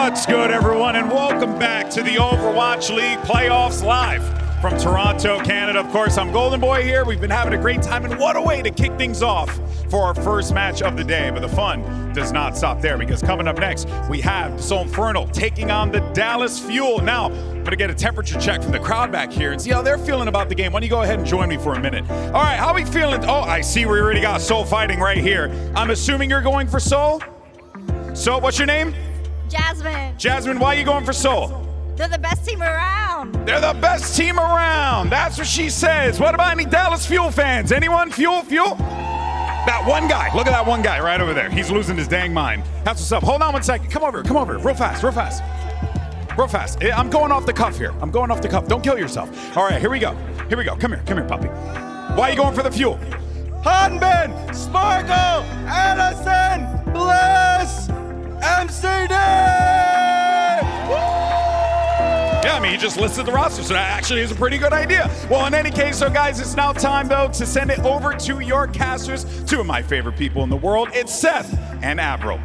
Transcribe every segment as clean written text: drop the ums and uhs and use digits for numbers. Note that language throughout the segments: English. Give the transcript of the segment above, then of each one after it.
What's good, everyone, and welcome back to the Overwatch League Playoffs live from Toronto, Canada. Of course, I'm Golden Boy here. We've been having a great time, and what a way to kick things off for our first match of the day. But the fun does not stop there, because coming up next, we have Seoul Infernal taking on the Dallas Fuel. Now, I'm going to get a temperature check from the crowd back here and see how they're feeling about the game. Why don't you go ahead and join me for a minute? All right, how are we feeling? Oh, I see we already got Seoul fighting right here. I'm assuming you're going for Seoul? So, what's your name? Jasmine. Jasmine, why are you going for Seoul? They're the best team around. They're the best team around. That's what she says. What about any Dallas Fuel fans? Anyone? Fuel? That one guy. Look at that one guy right over there. He's losing his dang mind. That's what's up. Hold on one second. Come over. Real fast. I'm going off the cuff here. Don't kill yourself. All right, here we go. Come here, puppy. Why are you going for the Fuel? Hanbin, Sparkle, Edison, Bliss, MCD! Yeah, I mean, he just listed the roster, so that actually is a pretty good idea. Well, in any case, so guys, it's now time, though, to send it over to your casters, two of my favorite people in the world. It's Seth and Avril.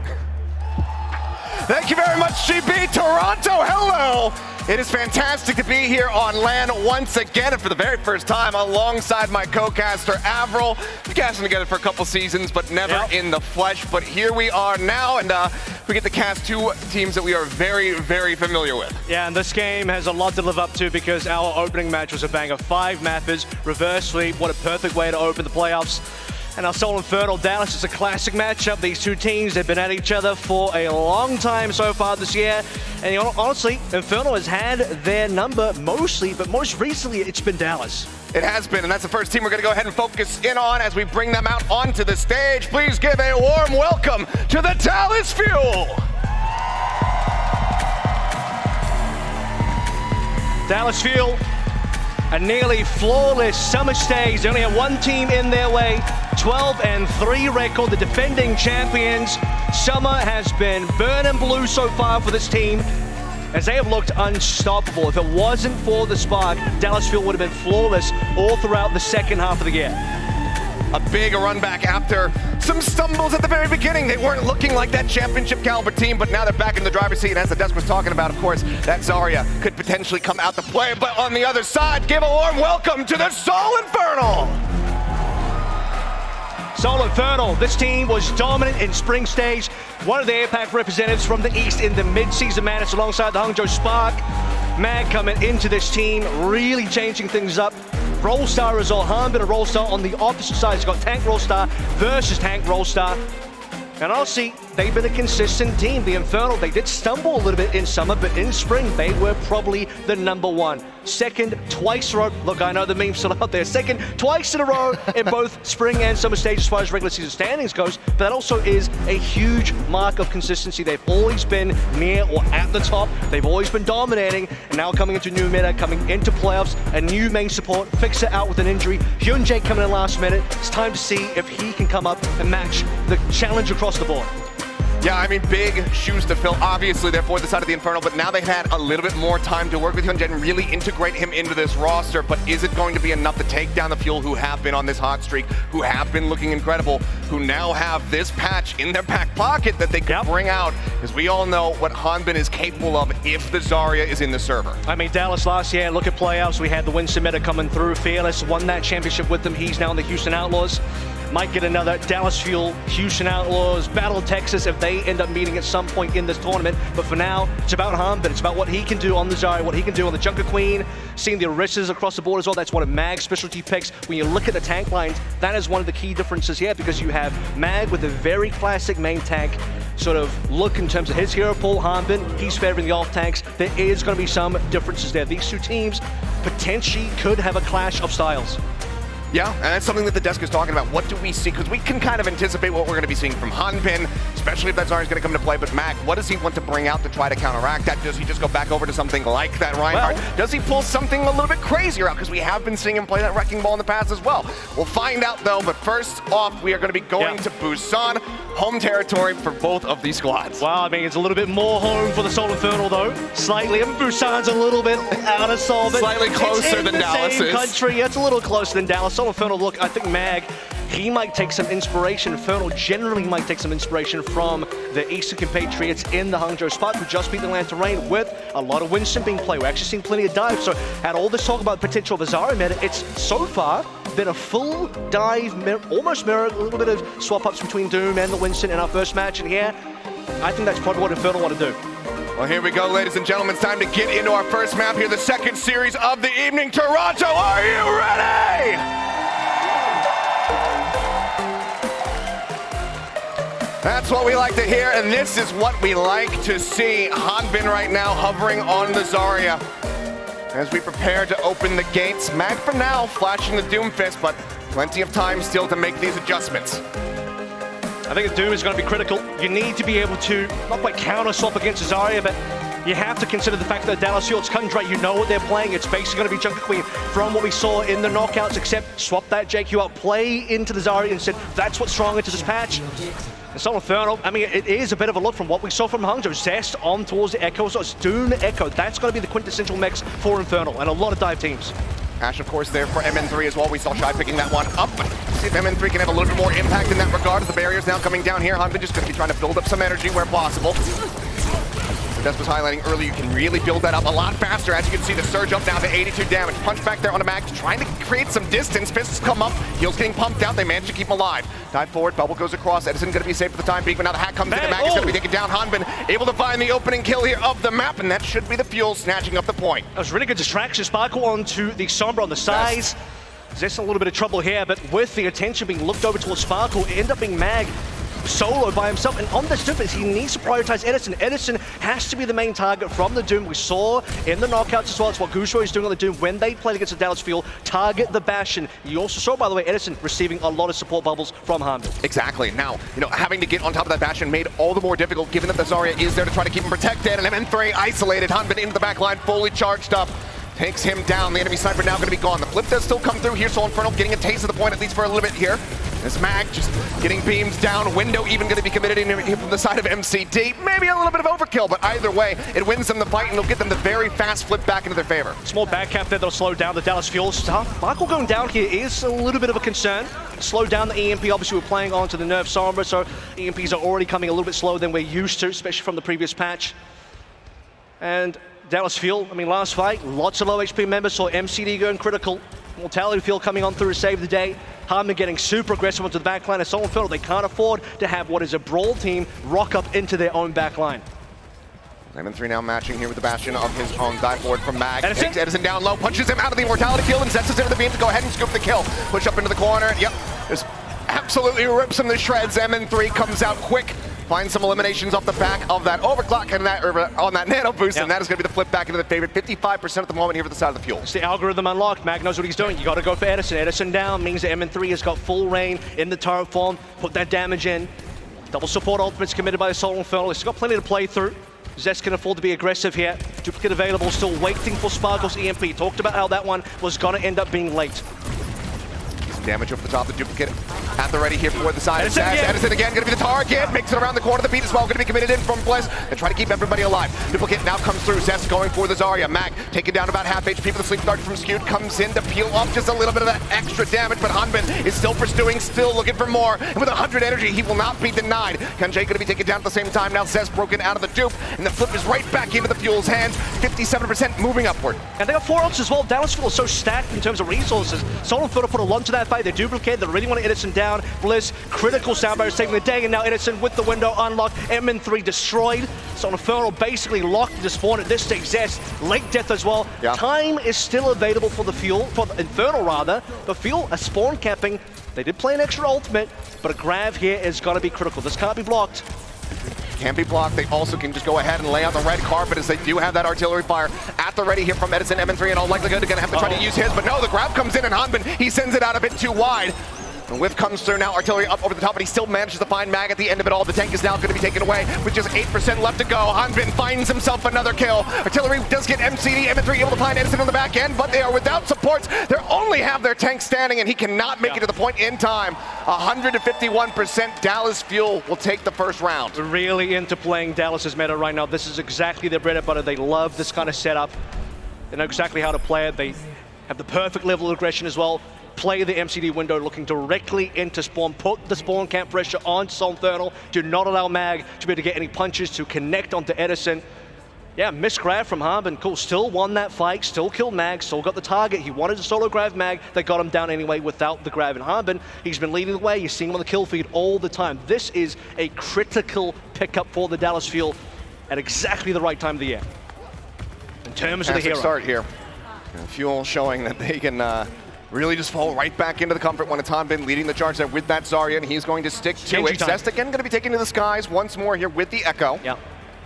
Thank you very much, GB. Toronto, hello! It is fantastic to be here on LAN once again, and for the very first time, alongside my co-caster, Avril. We've casted together for a couple seasons, but never in the flesh. But here we are now, and we get to cast two teams that we are very, very familiar with. Yeah, and this game has a lot to live up to because our opening match was a banger. 5 mappers, reverse sweep, what a perfect way to open the playoffs. And our Seoul Infernal Dallas is a classic matchup. These two teams have been at each other for a long time so far this year. And you know, honestly, Infernal has had their number mostly, but most recently it's been Dallas. It has been, and that's the first team we're going to go ahead and focus in on as we bring them out onto the stage. Please give a warm welcome to the Dallas Fuel. Dallas Fuel, a nearly flawless summer stage. They only have one team in their way. 12-3 record, the defending champions. Summer has been burning blue so far for this team, as they have looked unstoppable. If it wasn't for the spark, Dallas Fuel would have been flawless all throughout the second half of the year. A big run back after some stumbles at the very beginning. They weren't looking like that championship caliber team, but now they're back in the driver's seat. And as the desk was talking about, of course, that Zarya could potentially come out to play. But on the other side, give a warm welcome to the Seoul Infernal. Seoul Infernal, this team was dominant in spring stage. One of the APAC representatives from the East in the mid-season madness alongside the Hangzhou Spark. Mag coming into this team, really changing things up. Rollstar result, Hanbin and Rollstar on the opposite side. He's got Tank Rollstar versus Tank Rollstar. And honestly, they've been a consistent team. The Infernal, they did stumble a little bit in summer, but in spring, they were probably the #1. Second, twice in a row. Look, I know the meme's still out there. Second, twice in a row in both spring and summer stages as far as regular season standings goes. But that also is a huge mark of consistency. They've always been near or at the top. They've always been dominating. And now coming into new meta, coming into playoffs, a new main support, Fixer out with an injury. Hyunjae coming in last minute. It's time to see if he can come up and match the challenge across the board. Yeah, I mean, big shoes to fill. Obviously, they're for the side of the Infernal, but now they've had a little bit more time to work with Hyunjae and really integrate him into this roster. But is it going to be enough to take down the Fuel, who have been on this hot streak, who have been looking incredible, who now have this patch in their back pocket that they can bring out? Because we all know what Hanbin is capable of if the Zarya is in the server. I mean, Dallas last year, look at playoffs. We had the Winston meta coming through. Fearless won that championship with them. He's now in the Houston Outlaws. Might get another Dallas Fuel, Houston Outlaws, Battle Texas if they end up meeting at some point in this tournament. But for now, it's about Hanbin. It's about what he can do on the Zarya, what he can do on the Junker Queen, seeing the Orissas across the board as well. That's one of Mag's specialty picks. When you look at the tank lines, that is one of the key differences here, because you have Mag with a very classic main tank sort of look in terms of his hero pool. Hanbin, he's favoring the off tanks. There is going to be some differences there. These two teams potentially could have a clash of styles. Yeah, and that's something that the desk is talking about. What do we see? Because we can kind of anticipate what we're going to be seeing from Hanbin, especially if that Zarya is going to come into play. But Mag, what does he want to bring out to try to counteract that? Does he just go back over to something like that Reinhardt? Well, does he pull something a little bit crazier out? Because we have been seeing him play that Wrecking Ball in the past as well. We'll find out, though. But first off, we are going to be going to Busan, home territory for both of these squads. Wow, I mean, it's a little bit more home for the Seoul Infernal, though. Slightly. And Busan's a little bit out of Seoul, but slightly closer it's in than the Dallas same is. country. It's a little closer than Dallas. Seoul Infernal, look, I think Mag, he might take some inspiration. Infernal generally might take some inspiration from the Eastern compatriots in the Hangzhou spot who just beat the Land Terrain with a lot of Winston being played. We're actually seeing plenty of dives. So had all this talk about potential of a Zarya meta, it's so far been a full dive, almost mirror, a little bit of swap-ups between Doom and the Winston in our first match. And here, I think that's probably what Infernal want to do. Well, here we go, ladies and gentlemen. It's time to get into our first map here, the second series of the evening. Toronto, are you ready? That's what we like to hear, and this is what we like to see. Hanbin right now hovering on the Zarya as we prepare to open the gates. Mag for now, flashing the Doom Fist, but plenty of time still to make these adjustments. I think the Doom is going to be critical. You need to be able to, not quite counter swap against Zarya, but you have to consider the fact that Dallas Field's Kundra, you know what they're playing. It's basically going to be Junker Queen from what we saw in the knockouts, except swap that JQ out, play into the Zarya and said, that's what's strong into this patch. And Seoul Infernal, I mean, it is a bit of a look from what we saw from Hangzhou. Zest on towards the Echo, so it's Doom Echo. That's going to be the quintessential mix for Infernal, and a lot of dive teams. Ash, of course, there for MN3 as well. We saw Shy picking that one up. See if MN3 can have a little bit more impact in that regard as the barrier's now coming down here. Hanbin just going to be trying to build up some energy where possible. Des was highlighting earlier, you can really build that up a lot faster. As you can see, the surge up now to 82 damage. Punch back there on a Mag, trying to create some distance. Fists come up, heals getting pumped out. They manage to keep him alive. Dive forward, bubble goes across. Edison going to be safe for the time being, but now the hack comes in. The Mag is going to be taken down. Hanbin able to find the opening kill here of the map, and that should be the fuel snatching up the point. That was really good distraction. Sparkle onto the Sombra on the sides. Zest in a little bit of trouble here, but with the attention being looked over towards Sparkle, it ended up being Mag solo by himself, and on this difference, he needs to prioritize Edison. Edison has to be the main target from the Doom. We saw in the knockouts as well. It's what Gusho is doing on the Doom when they played against the Dallas Fuel. Target the Bastion. You also saw, by the way, Edison receiving a lot of support bubbles from Hanbin. Exactly. Now, having to get on top of that Bastion made all the more difficult, given that the Zarya is there to try to keep him protected, and MN3 isolated. Hanbin into the back line, fully charged up. Takes him down. The enemy sniper now going to be gone. The flip does still come through here. Seoul Infernal getting a taste of the point, at least for a little bit here. This Mag just getting beams down. Window even going to be committed in here from the side of MCD. Maybe a little bit of overkill, but either way, it wins them the fight, and it'll get them the very fast flip back into their favor. Small back cap there that'll slow down the Dallas Fuel stuff. Michael going down here is a little bit of a concern. Slow down the EMP. Obviously, we're playing onto the Nerf Sombra, so EMPs are already coming a little bit slower than we're used to, especially from the previous patch. And Dallas Fuel, I mean, last fight, lots of low HP members, saw MCD going critical. Mortality Fuel coming on through to save the day. Hanbin getting super aggressive onto the backline, and Seoul Infernal, they can't afford to have what is a brawl team rock up into their own backline. MN3 now matching here with the Bastion of his own. Dive forward from Mag. Edison down low, punches him out of the Immortality Field, and sets us into the beam to go ahead and scoop the kill. Push up into the corner. Yep, just absolutely rips him to shreds. MN3 comes out quick. Find some eliminations off the back of that overclock and that on that nano boost, and that is going to be the flip back into the favorite. 55% at the moment here for the side of the Fuel. It's the algorithm unlocked. Mag knows what he's doing. You got to go for Edison. Edison down means that MN3 has got full reign in the turret form. Put that damage in. Double support ultimates committed by the Seoul Infernal. He's got plenty to play through. Zest can afford to be aggressive here. Duplicate available, still waiting for Sparkle's EMP. Talked about how that one was going to end up being late. Damage over the top, the duplicate at the ready here for the side. Edison again, going to be the target. Makes it around the corner. The beat as well, going to be committed in from Bliss and try to keep everybody alive. Duplicate now comes through. Zest going for the Zarya. Mag taken down about half HP for the sleep dart from Skewed. Comes in to peel off just a little bit of that extra damage, but Hanbin is still pursuing, still looking for more. And with 100 energy, he will not be denied. Kanjay going to be taken down at the same time. Now Zest broken out of the dupe, and the flip is right back into the Fuel's hands. 57% moving upward. And they got 4 ults as well. Dallas Fuel is so stacked in terms of resources. Seoul Infernal put a lot to that fight. They duplicate. They really want to Edison down. Bliss, critical sound barriers taking the day, and now Edison with the window unlocked. MN3 destroyed. Seoul Infernal basically locked into spawn at this stage. Zest, late death as well. Yeah. Time is still available for the Fuel, for the Infernal rather. The Fuel are spawn capping. They did play an extra ultimate, but a grab here is going to be critical. This can't be blocked. Can't be blocked. They also can just go ahead and lay on the red carpet as they do have that artillery fire at the ready here from Edison. MN3 in all likelihood are going to have to try to use his, but no, the grab comes in and Hanbin, he sends it out a bit too wide. And whiff comes through now, artillery up over the top, but he still manages to find Mag at the end of it all. The tank is now going to be taken away with just 8% left to go. Hanbin finds himself another kill. Artillery does get MCD, MN3 able to find Edison on the back end, but they are without supports. They only have their tank standing, and he cannot make it to the point in time. 151%, Dallas Fuel will take the first round. They're really into playing Dallas's meta right now. This is exactly their bread and butter. They love this kind of setup. They know exactly how to play it. They have the perfect level of aggression as well. play the MCD window looking directly into spawn, put the spawn camp pressure on Seoul Infernal, do not allow Mag to be able to get any punches to connect onto Edison. Yeah, missed grab from Harbin, cool, still won that fight, still killed Mag, still got the target. He wanted to solo grab Mag, they got him down anyway without the grab in Harbin. He's been leading the way, you're seeing him on the kill feed all the time. This is a critical pickup for the Dallas Fuel at exactly the right time of the year. In terms of the hero. Start here. Fuel showing that they can really just fall right back into the comfort when it's Hanbin leading the charge there with that Zarya, and he's going to stick to it. Zest again going to be taken to the skies once more here with the Echo. Yeah.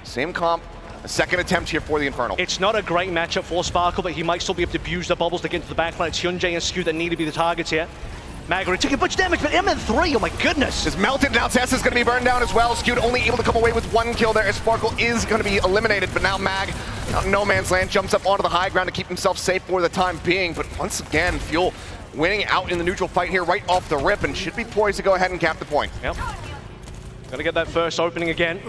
Same comp. A second attempt here for the Infernal. It's not a great matchup for Sparkle, but he might still be able to abuse the bubbles to get into the backline. It's Hyunjae and Skew that need to be the targets here. Magari taking a bunch of damage, but MN3, oh my goodness. Is melted now. Tess is going to be burned down as well. Skewed only able to come away with one kill there as Sparkle is going to be eliminated, but now Mag, out in no man's land, jumps up onto the high ground to keep himself safe for the time being. But once again, Fuel winning out in the neutral fight here right off the rip and should be poised to go ahead and cap the point. Yep. Gonna get that first opening again.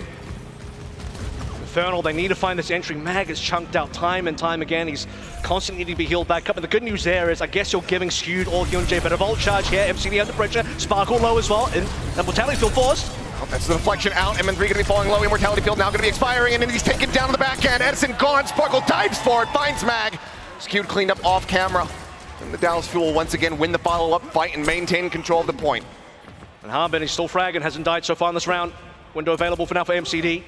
Infernal, they need to find this entry. Mag is chunked out time and time again. He's constantly needing to be healed back up. And the good news there is, I guess you're giving Skewed or Hyunjae, but a Volt charge here. MCD under pressure. Sparkle low as well. And Mortality Field forced. Oh, that's the deflection out. MN3 going to be falling low. Immortality Field now going to be expiring, and then he's taken down to the back end. Edison gone. Sparkle dives for it. Finds Mag. Skewed cleaned up off camera. And the Dallas Fuel once again win the follow-up fight and maintain control of the point. And Harbin is still fragging. Hasn't died so far in this round. Window available for now for MCD.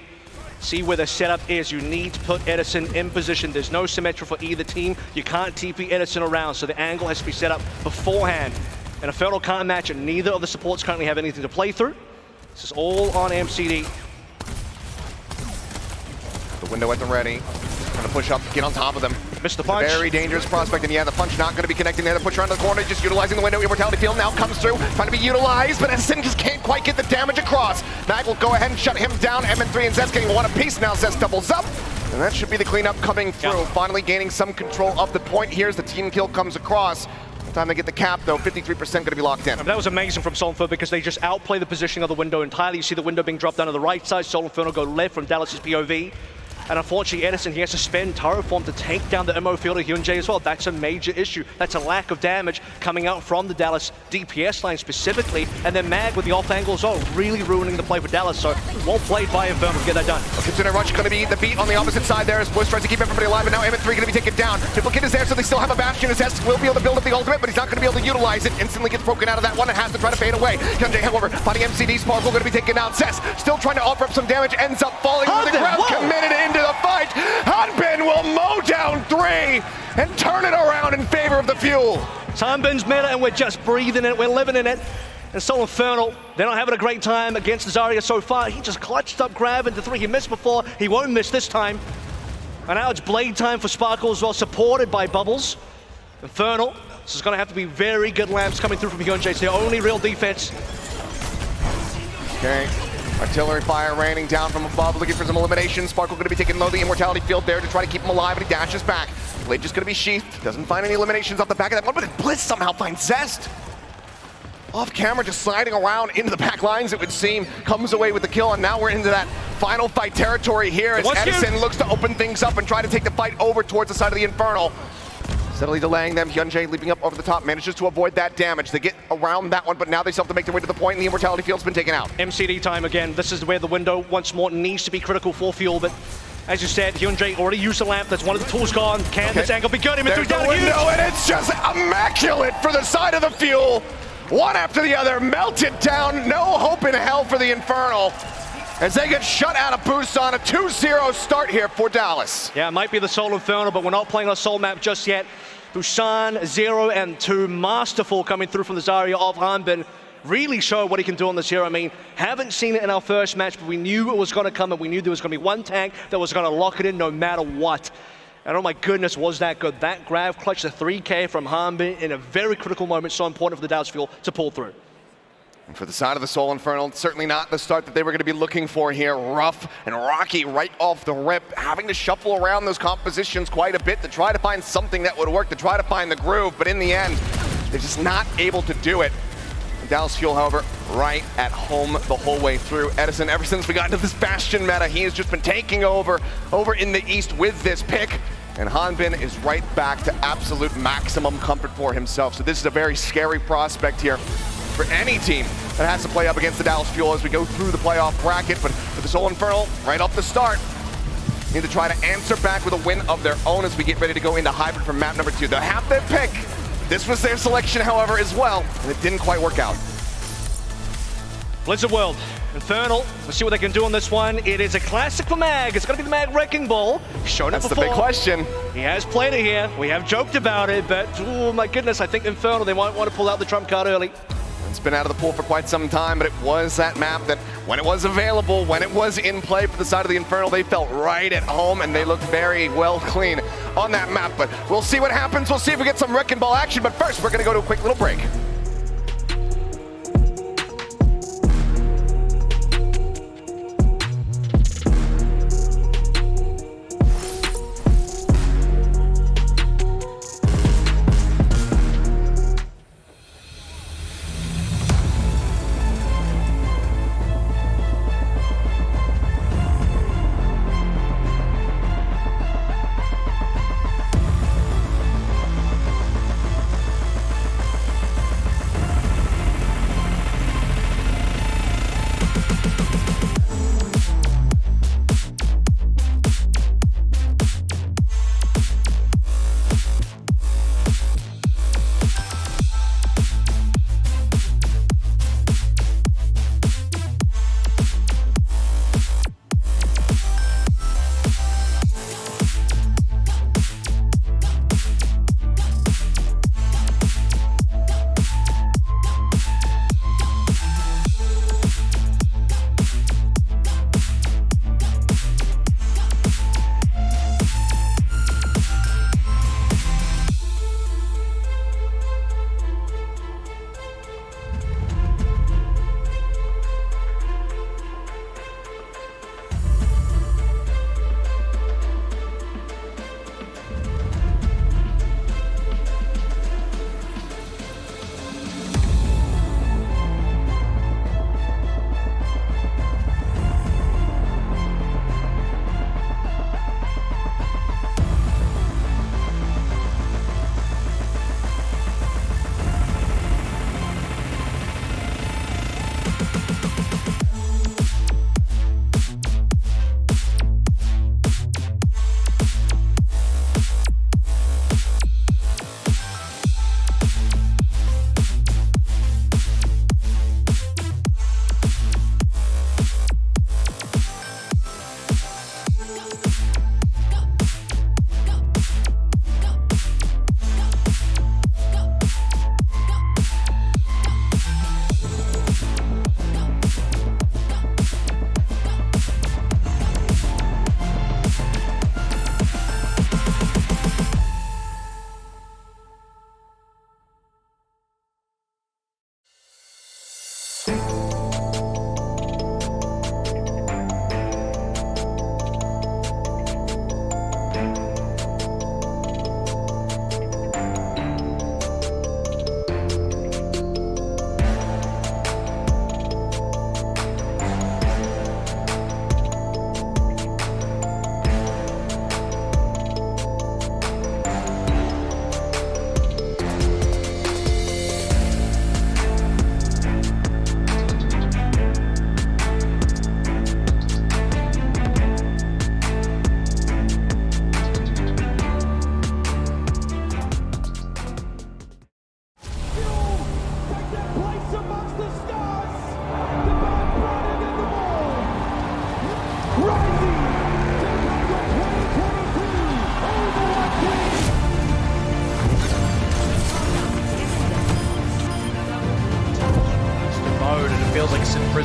See where the setup is. You need to put Edison in position. There's no symmetry for either team. You can't TP Edison around, so the angle has to be set up beforehand. And Infernal can't match it. Neither of the supports currently have anything to play through. This is all on MCD. The window at the ready. Trying to push up, get on top of them. Missed the punch. Very dangerous prospect, and yeah, the punch not going to be connecting there. The push around the corner, just utilizing the window. Immortality Field now comes through, trying to be utilized, but Edison just can't quite get the damage across. Mag will go ahead and shut him down. MN3 and Zest getting one apiece now. Zest doubles up, and that should be the cleanup coming through. Yep. Finally gaining some control of the point here as the team kill comes across. Time to get the cap, though. 53% going to be locked in. That was amazing from Seoul Infernal because they just outplay the positioning of the window entirely. You see the window being dropped down to the right side. Seoul Infernal go left from Dallas's POV. And unfortunately, Edison, he has to spend turret form to take down the MO field of Hyunjae as well. That's a major issue. That's a lack of damage coming out from the Dallas DPS line specifically. And then Mag with the off angle as well, really ruining the play for Dallas. So well played by Infernal to get that done. Consider Rush going to be the beat on the opposite side there as Bush tries to keep everybody alive, and now MN3 going to be taken down. Duplicate is there, so they still have a Bastion. His Hest will be able to build up the ultimate, but he's not going to be able to utilize it. Instantly gets broken out of that one and has to try to fade away. Hyunjae, however, fighting MCD. Sparkle going to be taken out. Cess still trying to offer up some damage, ends up falling to the ground, committed into the fight. Hanbin will mow down 3 and turn it around in favor of the Fuel. Hanbin's meta, and we're just breathing it, we're living in it. And Seoul Infernal, they're not having a great time against Zarya so far. He just clutched up grab into 3. He missed before, he won't miss this time. And now it's blade time for Sparkle as well, supported by Bubbles. Infernal, this is gonna have to be very good lamps coming through from Hyunjae. It's their only real defense. Okay. Artillery fire raining down from above, looking for some elimination. Sparkle going to be taking low the Immortality Field there to try to keep him alive, and he dashes back. Blade just going to be sheathed. Doesn't find any eliminations off the back of that one, but Blitz somehow finds Zest. Off camera, just sliding around into the back lines, it would seem. Comes away with the kill, and now we're into that final fight territory here as Edison looks to open things up and try to take the fight over towards the side of the Infernal. Steadily delaying them. Hyunjae leaping up over the top, manages to avoid that damage. They get around that one, but now they still have to make their way to the point, and the Immortality Field's been taken out. MCD time again. This is where the window once more needs to be critical for Fuel, but as you said, Hyunjae already used the lamp. That's one of the tools gone. Can this angle be good? There's the window, and it's just immaculate for the side of the Fuel. One after the other, melted down. No hope in hell for the Infernal as they get shut out of Busan. A 2-0 start here for Dallas. Yeah, it might be the Seoul Infernal, but we're not playing on Seoul map just yet. Busan 0 and 2, masterful coming through from the Zarya of Hanbin. Really show what he can do on this hero. I mean, haven't seen it in our first match, but we knew it was going to come, and we knew there was going to be one tank that was going to lock it in no matter what. And oh my goodness, was that good. That grab clutch, the 3K from Hanbin in a very critical moment, so important for the Dallas Fuel to pull through. And for the side of the Seoul Infernal, certainly not the start that they were going to be looking for here. Rough and rocky right off the rip, having to shuffle around those compositions quite a bit to try to find something that would work, to try to find the groove, but in the end, they're just not able to do it. And Dallas Fuel, however, right at home the whole way through. Edison, ever since we got into this Bastion meta, he has just been taking over in the East with this pick. And Hanbin is right back to absolute maximum comfort for himself. So this is a very scary prospect here for any team that has to play up against the Dallas Fuel as we go through the playoff bracket. But with the Seoul Infernal right off the start, need to try to answer back with a win of their own as we get ready to go into Hybrid for map number 2. They'll have their pick. This was their selection, however, as well, and it didn't quite work out. Blizzard World, Infernal, let's see what they can do on this one. It is a classic for Mag. It's going to be the Mag Wrecking Ball. He's shown it That's before. the big question. He has played it here. We have joked about it, but oh my goodness, I think Infernal, they might want to pull out the trump card early. It's been out of the pool for quite some time, but it was that map that when it was available, when it was in play for the side of the Infernal, they felt right at home and they looked very well clean on that map. But we'll see what happens. We'll see if we get some Wrecking Ball action. But first, we're going to go to a quick little break.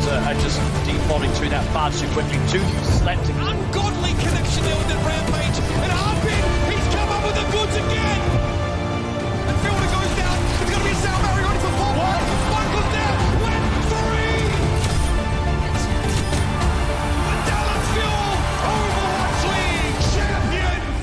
Are just defaulting to that far too quickly, too selective. Ungodly connection there with the Rampage, and Hanbin, he's come up with the goods again! And Fielder goes down, it's going to be Sal Barry ready for 4-1, Michael's down, went free! The Dallas Fuel, Overwatch League champions!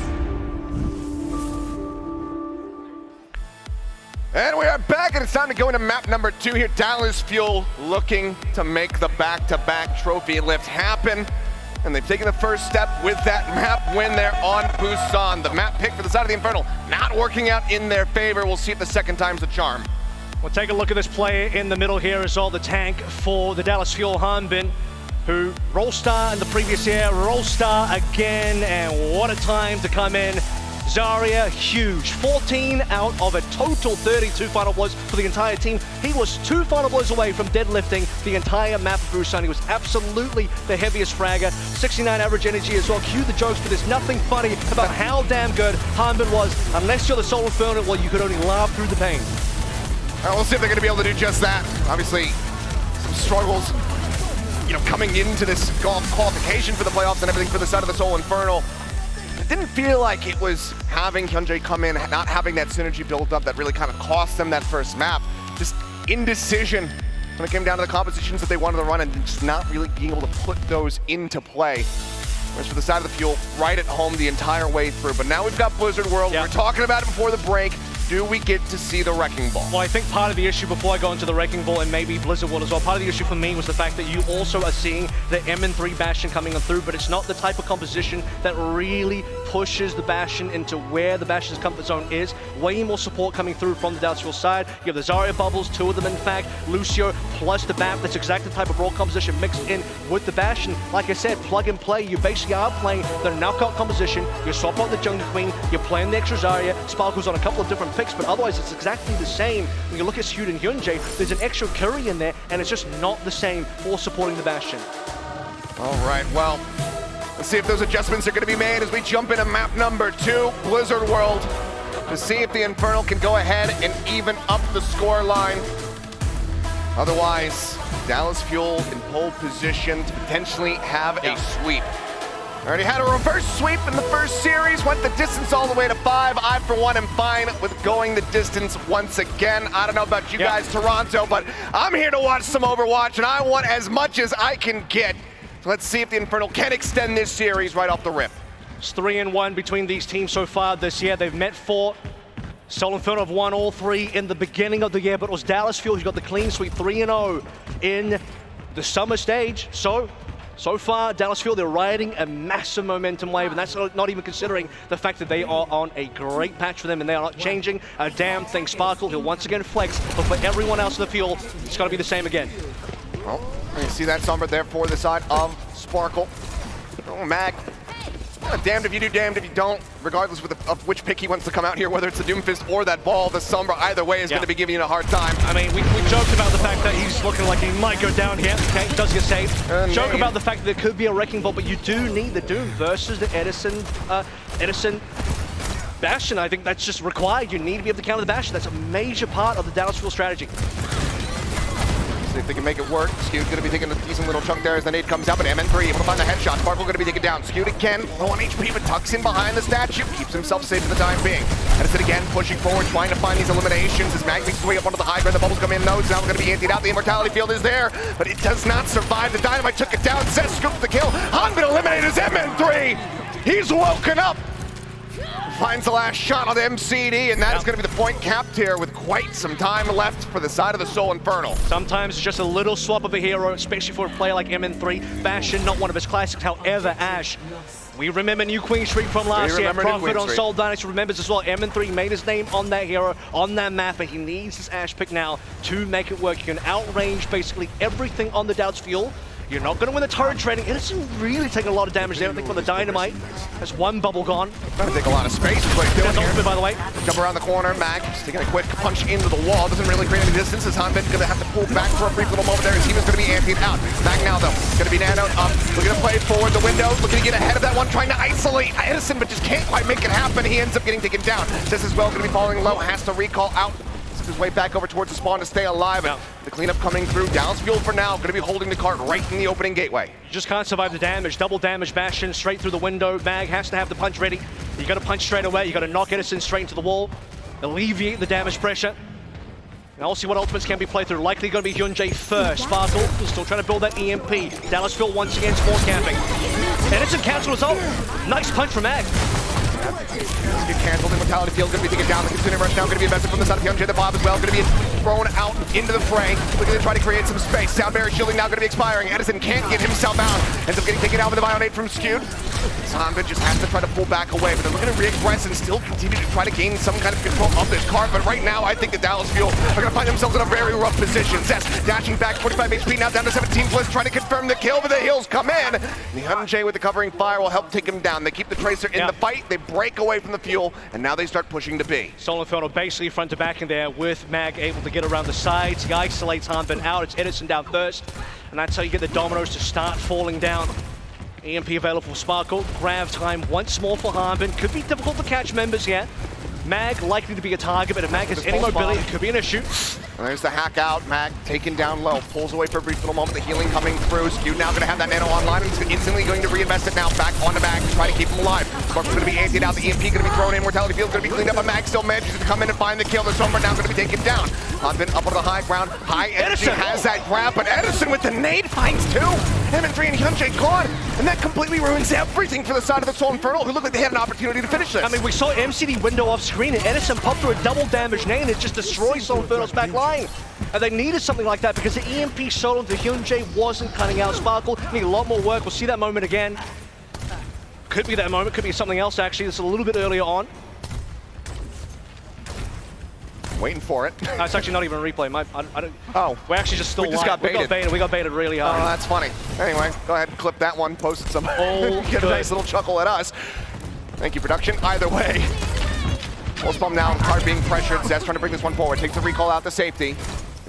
And we are back, and it's time to go into map number 2 here. Dallas Fuel looking to make the back-to-back trophy lift happen. And they've taken the first step with that map win there on Busan. The map pick for the side of the Infernal not working out in their favor. We'll see if the second time's the charm. We'll take a look at this player in the middle here as well, the tank for the Dallas Fuel, Hanbin, who Rollstar in the previous year, Rollstar again, and what a time to come in. Zarya, huge. 14 out of a total 32 final blows for the entire team. He was 2 final blows away from deadlifting the entire map of Busan. He was absolutely the heaviest fragger. 69 average energy as well. Cue the jokes, but there's nothing funny about how damn good Hanbin was. Unless you're the Seoul Infernal, well, you could only laugh through the pain. All right, we'll see if they're going to be able to do just that. Obviously, some struggles, coming into this qualification for the playoffs and everything for the side of the Seoul Infernal. It didn't feel like it was having Hyunjae come in, not having that synergy built up that really kind of cost them that first map. Just indecision when it came down to the compositions that they wanted to run and just not really being able to put those into play. Whereas for the side of the Fuel, right at home the entire way through. But now we've got Blizzard World. Yep. We were talking about it before the break. Do we get to see the Wrecking Ball? Well, I think part of the issue before I go into the Wrecking Ball and maybe Blizzard World as well, part of the issue for me was the fact that you also are seeing the MN3 Bastion coming on through, but it's not the type of composition that really pushes the Bastion into where the Bastion's comfort zone is. Way more support coming through from the Dallas Fuel side. You have the Zarya bubbles, 2 of them in fact, Lucio plus the BAP. That's exactly the type of role composition mixed in with the Bastion. Like I said, plug and play. You basically are playing the knockout composition. You swap out the Jungle Queen, you're playing the extra Zarya. Sparkle's on a couple of different picks, but otherwise it's exactly the same. When you look at Seoul and Hyunjae, there's an extra curry in there, and it's just not the same for supporting the Bastion. All right, well, let's see if those adjustments are going to be made as we jump into map number 2, Blizzard World, to see if the Infernal can go ahead and even up the score line. Otherwise, Dallas Fuel in pole position to potentially have a sweep. Already had a reverse sweep in the first series, went the distance all the way to 5. I, for one, am fine with going the distance once again. I don't know about you guys, Toronto, but I'm here to watch some Overwatch, and I want as much as I can get. So let's see if the Infernal can extend this series right off the rip. It's 3-1 between these teams so far this year. They've met 4. Seoul Infernal have won all 3 in the beginning of the year, but it was Dallas Fuel who got the clean sweep, 3-0 in the summer stage. So far, Dallas Fuel, they're riding a massive momentum wave, and that's not even considering the fact that they are on a great patch for them, and they are not changing a damn thing. Sparkle, he'll once again flex, but for everyone else in the field, it's got to be the same again. Well, you see that Sombra there for the side of Sparkle. Oh, Mag. Damned if you do, damned if you don't. Regardless of which pick he wants to come out here, whether it's the Doomfist or that ball, the Sombra either way is going to be giving you a hard time. I mean, we joked about the fact that he's looking like he might go down here. Okay, does get saved. Joke about the fact that there could be a Wrecking Ball, but you do need the Doom versus the Edison Bastion. I think that's just required. You need to be able to counter the Bastion. That's a major part of the Dallas Fuel strategy. See if they can make it work. Skew's going to be taking a decent little chunk there as the nade comes out, but MN3 able to find the headshot. Sparkle going to be taken down. Skewed again, low on HP, but tucks in behind the statue. Keeps himself safe for the time being. Edison again pushing forward, trying to find these eliminations as Mag makes his way up onto the high ground. The bubbles come in, nodes now going to be emptied out. The immortality field is there, but it does not survive. The dynamite took it down. Zest scooped the kill. Hanbin eliminated his MN3. He's woken up. Finds the last shot on the MCD, and that is going to be the point capped here with quite some time left for the side of the Seoul Infernal. Sometimes it's just a little swap of a hero, especially for a player like MN3. Bastion, not one of his classics. However, Ash, we remember New Queen Street from last year. Profit on Seoul Dynasty remembers as well. MN3 made his name on that hero, on that map, and he needs his Ash pick now to make it work. You can outrange basically everything on the Dallas Fuel. You're not going to win the turret trading. It doesn't really take a lot of damage there. I think for the dynamite, that's 1 bubble gone. Trying to take a lot of space. Is what he's doing here. Ultimate, by the way. Jump around the corner. Mag just taking a quick punch into the wall. Doesn't really create any distance as Hanbin's going to have to pull back for a brief little moment there. His team is going to be emptied out. Mag now, though, going to be nanoed up. Looking to play forward the window. Looking to get ahead of that one. Trying to isolate Edison, but just can't quite make it happen. He ends up getting taken down. This as well going to be falling low. Has to recall out. His way back over towards the spawn to stay alive. And the cleanup coming through. Dallas Fuel for now, going to be holding the cart right in the opening gateway. You just can't survive the damage. Double damage Bastion straight through the window. Mag has to have the punch ready. You got to punch straight away. You got to knock Edison straight into the wall. Alleviate the damage pressure. And I'll see what ultimates can be played through. Likely going to be Hyunjae first. Sparkle still trying to build that EMP. Dallas Fuel once again spawn camping. Edison cancel result. Nice punch from Mag. Get canceled. Immortality Field going to be taken down. The Consuming Rush now going to be invested from the side of Hyunjae. The Bob as well going to be thrown out into the fray. Looking to try to create some space. Sound Barrier shielding now going to be expiring. Edison can't get himself out. Ends up getting taken out with the Bionate from Skewed. Hanbin just has to try to pull back away, but they're looking to re-aggress and still continue to try to gain some kind of control of this card. But right now, I think the Dallas Fuel are going to find themselves in a very rough position. Zest dashing back, 45 HP, now down to 17 plus, trying to confirm the kill, but the heals come in. And the Hyunjae with the covering fire will help take him down. They keep the Tracer in the fight, they break away from the Fuel, and now they start pushing to B. Seoul Infernal basically front to back in there with Mag able to get around the sides. He isolates Hanbin out. It's Edison down first, and that's how you get the dominoes to start falling down. EMP available for Sparkle. Grab time once more for Hanbin. Could be difficult to catch members here. Mag likely to be a target, but if Mag has any mobility, it could be an issue. And there's the hack out. Mag taken down low, pulls away for a brief little moment. The healing coming through. Skewed now going to have that nano online, and he's instantly going to reinvest it now. Back on the Mag to try to keep him alive. Sparkle's going to be antied out. The EMP going to be thrown in. Mortality Field's going to be cleaned up. But Mag still manages to come in and find the kill. The Sombra now going to be taken down. Hanbin up on the high ground. High energy has that grab, but Edison with the nade finds two. M3 and Hyunjae gone, and that completely ruins everything for the side of the Seoul Infernal, who looked like they had an opportunity to finish this. I mean, we saw MCD window off screen, and Edison popped through a double damage nade, and it just destroys Seoul Infernal's back line. And they needed something like that because the EMP solo to Hyunjae wasn't cutting out. Sparkle need a lot more work. We'll see that moment again. Could be that moment, could be something else actually. This is a little bit earlier on. Waiting for it. It's actually not even a replay. I don't. Oh, we're actually just still we just live. got baited. We got baited really hard. Oh, that's funny. Anyway, go ahead and clip that one, post it somewhere. Get a nice little chuckle at us. Thank you, production. Either way. Pulse bomb now, card being pressured. Zest trying to bring this one forward. Takes the recall out to safety.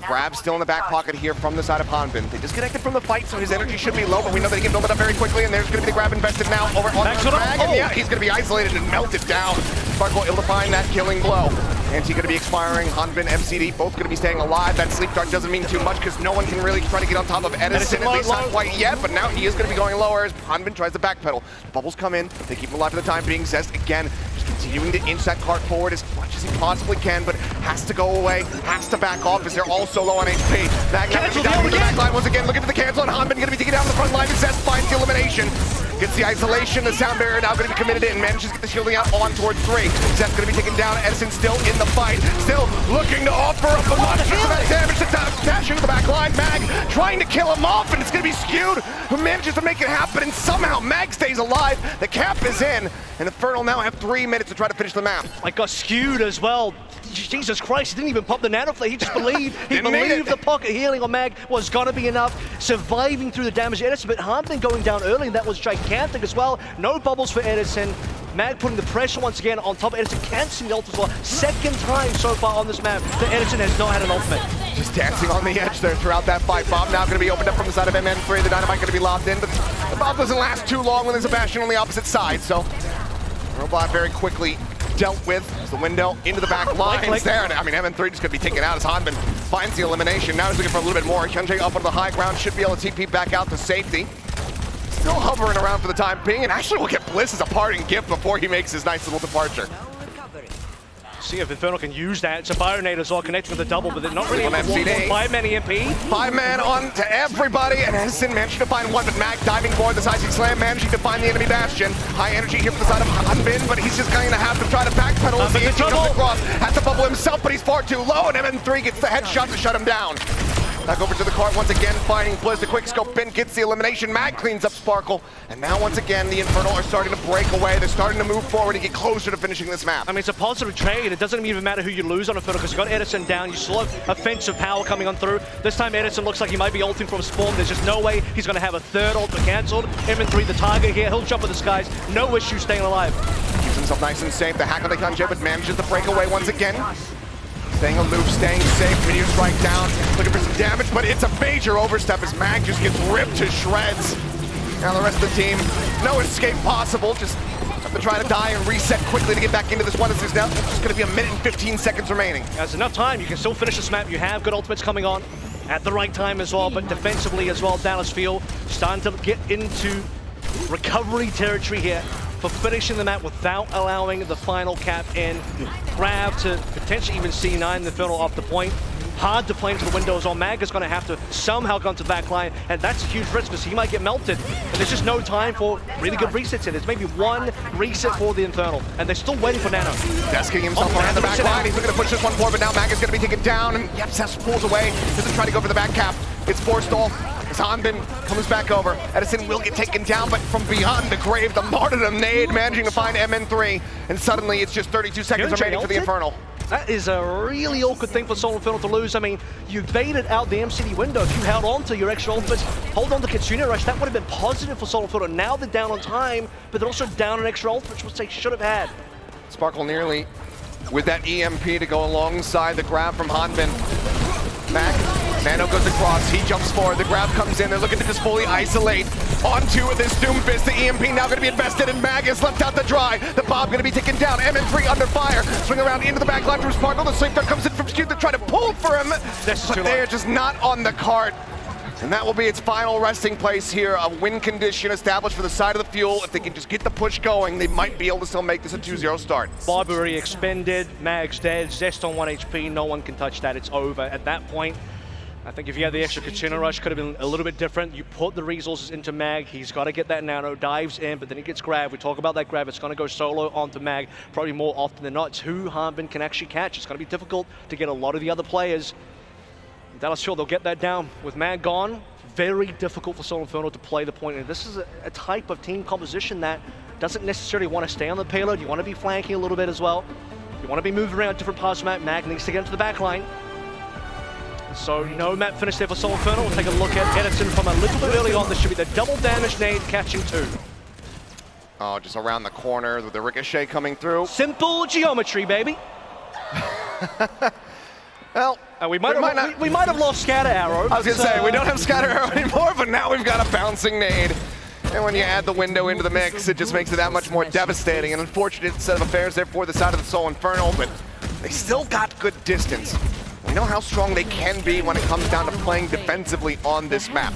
Grab still in the back pocket here from the side of Hanbin. They disconnected from the fight, so his energy should be low, but we know that he can build it up very quickly, and there's going to be the grab invested now over on the Mag. And yeah, he's going to be isolated and melted down. Sparkle able to find that killing blow. Anti going to be expiring. Hanbin, MCD, both going to be staying alive. That sleep dart doesn't mean too much because no one can really try to get on top of Edison, at least not quite yet, but now he is going to be going lower as Hanbin tries to backpedal. Bubbles come in, they keep him alive for the time being. Zest again, just continuing to inch that cart forward as much as he possibly can, but has to go away, has to back off as they're all so low on HP. Mag now going to be down the back line once again, looking for the cancel on Hanbin, going to be taken down the front line, and Zest finds the elimination. Gets the isolation, the sound barrier now going to be committed in, manages to get the shielding out on towards 3. Zest going to be taken down, Edison still in the fight, still looking to offer up a lot of damage to dashing to the back line. Mag trying to kill him off, and it's going to be Skewed who manages to make it happen, and somehow Mag stays alive. The cap is in, and Infernal now have 3 minutes to try to finish the map. I got Skewed as well. Jesus Christ, he didn't even pop the nanoflare. He just believed. He believed the pocket healing on Mag was going to be enough. Surviving through the damage to Edison, but Hanbin going down early, and that was gigantic as well. No bubbles for Edison. Mag putting the pressure once again on top of Edison. Can't see the ult as well. Second time so far on this map that Edison has not had an ultimate. Just dancing on the edge there throughout that fight. Bomb now going to be opened up from the side of MN3. The dynamite going to be locked in, but the bomb doesn't last too long when there's a Bastion on the opposite side. So Robot very quickly dealt with as the window into the back lines there. I mean, MN3 just going to be taken out as Hanbin finds the elimination. Now he's looking for a little bit more. Hyunjae up on the high ground, should be able to TP back out to safety. Still hovering around for the time being, and actually will get Bliss as a parting gift before he makes his nice little departure. See if Infernal can use that. It's a Bionade as well, connecting with the double, but they're not really able to walk on 5-man EMP. 5-man on to everybody, and Edison managing to find one, but Mag diving forward, the Sizing Slam, managing to find the enemy Bastion. High energy here from the side of Hanbin, but he's just going to have to try to backpedal as he comes across. Has to bubble himself, but he's far too low, and MN3 gets the headshot to shut him down. Back over to the cart once again, finding Blizz. The quick scope in gets the elimination. Mag cleans up Sparkle. And now once again, the Infernal are starting to break away. They're starting to move forward and get closer to finishing this map. I mean, it's a positive trade. It doesn't even matter who you lose on Infernal because you got Edison down. You still have offensive power coming on through. This time Edison looks like he might be ulting from spawn. There's just no way he's going to have a third ult cancelled. MN3 the target here. He'll jump with the skies. No issue staying alive. Keeps himself nice and safe. The hack on the Hyunjae, but manages to break away once again. Staying aloof, staying safe, Meteor strike down, looking for some damage, but it's a major overstep as Mag just gets ripped to shreds. Now the rest of the team, no escape possible, just have to try to die and reset quickly to get back into this one. As there's now just going to be 1 minute and 15 seconds remaining. There's enough time, you can still finish this map, you have good ultimates coming on at the right time as well, but defensively as well, Dallas Fuel starting to get into recovery territory here for finishing the map without allowing the final cap in. Grab to potentially even C9 the Infernal off the point. hard to play into the windows, or Mag is going to have to somehow go into the back line, and that's a huge risk because he might get melted. And there's just no time for really good resets here. There's maybe one reset for the Infernal, and they're still waiting for Nano. Desking himself around the back line. He's looking to push this one forward, but now Mag is going to be taken down, and yep, Zest pulls away. Doesn't try to go for the back cap. It's forced off. As Hanbin comes back over, Edison will get taken down, but from beyond the grave, the martyrdom nade managing to find MN3, and suddenly it's just 32 seconds remaining for the Infernal. That is a really awkward thing for Seoul Infernal to lose. I mean, you baited out the MCD window. If you held on to your extra ultimates, hold on to Kitsune Rush, that would have been positive for Seoul Infernal. Now they're down on time, but they're also down on extra ultimates, which they should have had. Sparkle nearly with that EMP to go alongside the grab from Hanbin. Mac, Nano goes across, he jumps forward, the grab comes in, they're looking to just fully isolate onto this Doomfist. The EMP now going to be invested, and Mag is left out to dry. The Bob going to be taken down, MN3 under fire, swing around into the back line from Sparkle, the sleep comes in from Skewed to try to pull for him, but they're just not on the cart. And that will be its final resting place here. A win condition established for the side of the fuel. If they can just get the push going, they might be able to still make this a 2-0 start. Bob already expended, Mag's dead, Zest on 1 HP, no one can touch that, it's over. At that point, I think if you had the extra Kitsune Rush, could have been a little bit different. You put the resources into Mag, he's got to get that Nano, dives in, but then he gets grabbed. We talk about that grab, it's going to go solo onto Mag, probably more often than not. It's who Hanbin can actually catch. It's going to be difficult to get a lot of the other players. Dallas Fuel, they'll get that down. With Mag gone, very difficult for Seoul Infernal to play the point. And this is a type of team composition that doesn't necessarily want to stay on the payload. You want to be flanking a little bit as well. You want to be moving around different parts of the map. Mag needs to get into the back line. So no map finish there for Seoul Infernal. We'll take a look at Edison from a little bit early on. This should be the double damage nade catching 2. Oh, just around the corner with the ricochet coming through. Simple geometry, baby. Well, we might have lost Scatter Arrow. I was going to say, we don't have Scatter Arrow anymore, but now we've got a bouncing nade. And when you add the window into the mix, it just makes it that much more devastating. An unfortunate set of affairs there for the side of the Seoul Infernal, but they still got good distance. We know how strong they can be when it comes down to playing defensively on this map.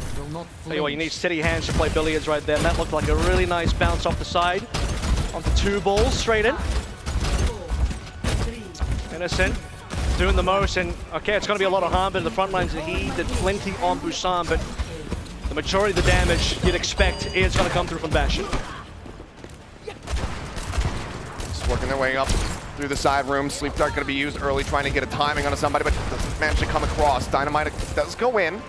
Tell you what, you need steady hands to play billiards right there. And that looked like a really nice bounce off the side. Onto 2 balls, straight in. Innocent. Doing the most, and okay, it's going to be a lot of harm in the front lines, and he did plenty on Busan, but the majority of the damage you'd expect is going to come through from Bastion. Just working their way up through the side room. Sleep Dart going to be used early, trying to get a timing onto somebody, but doesn't manage to come across. Dynamite does go in.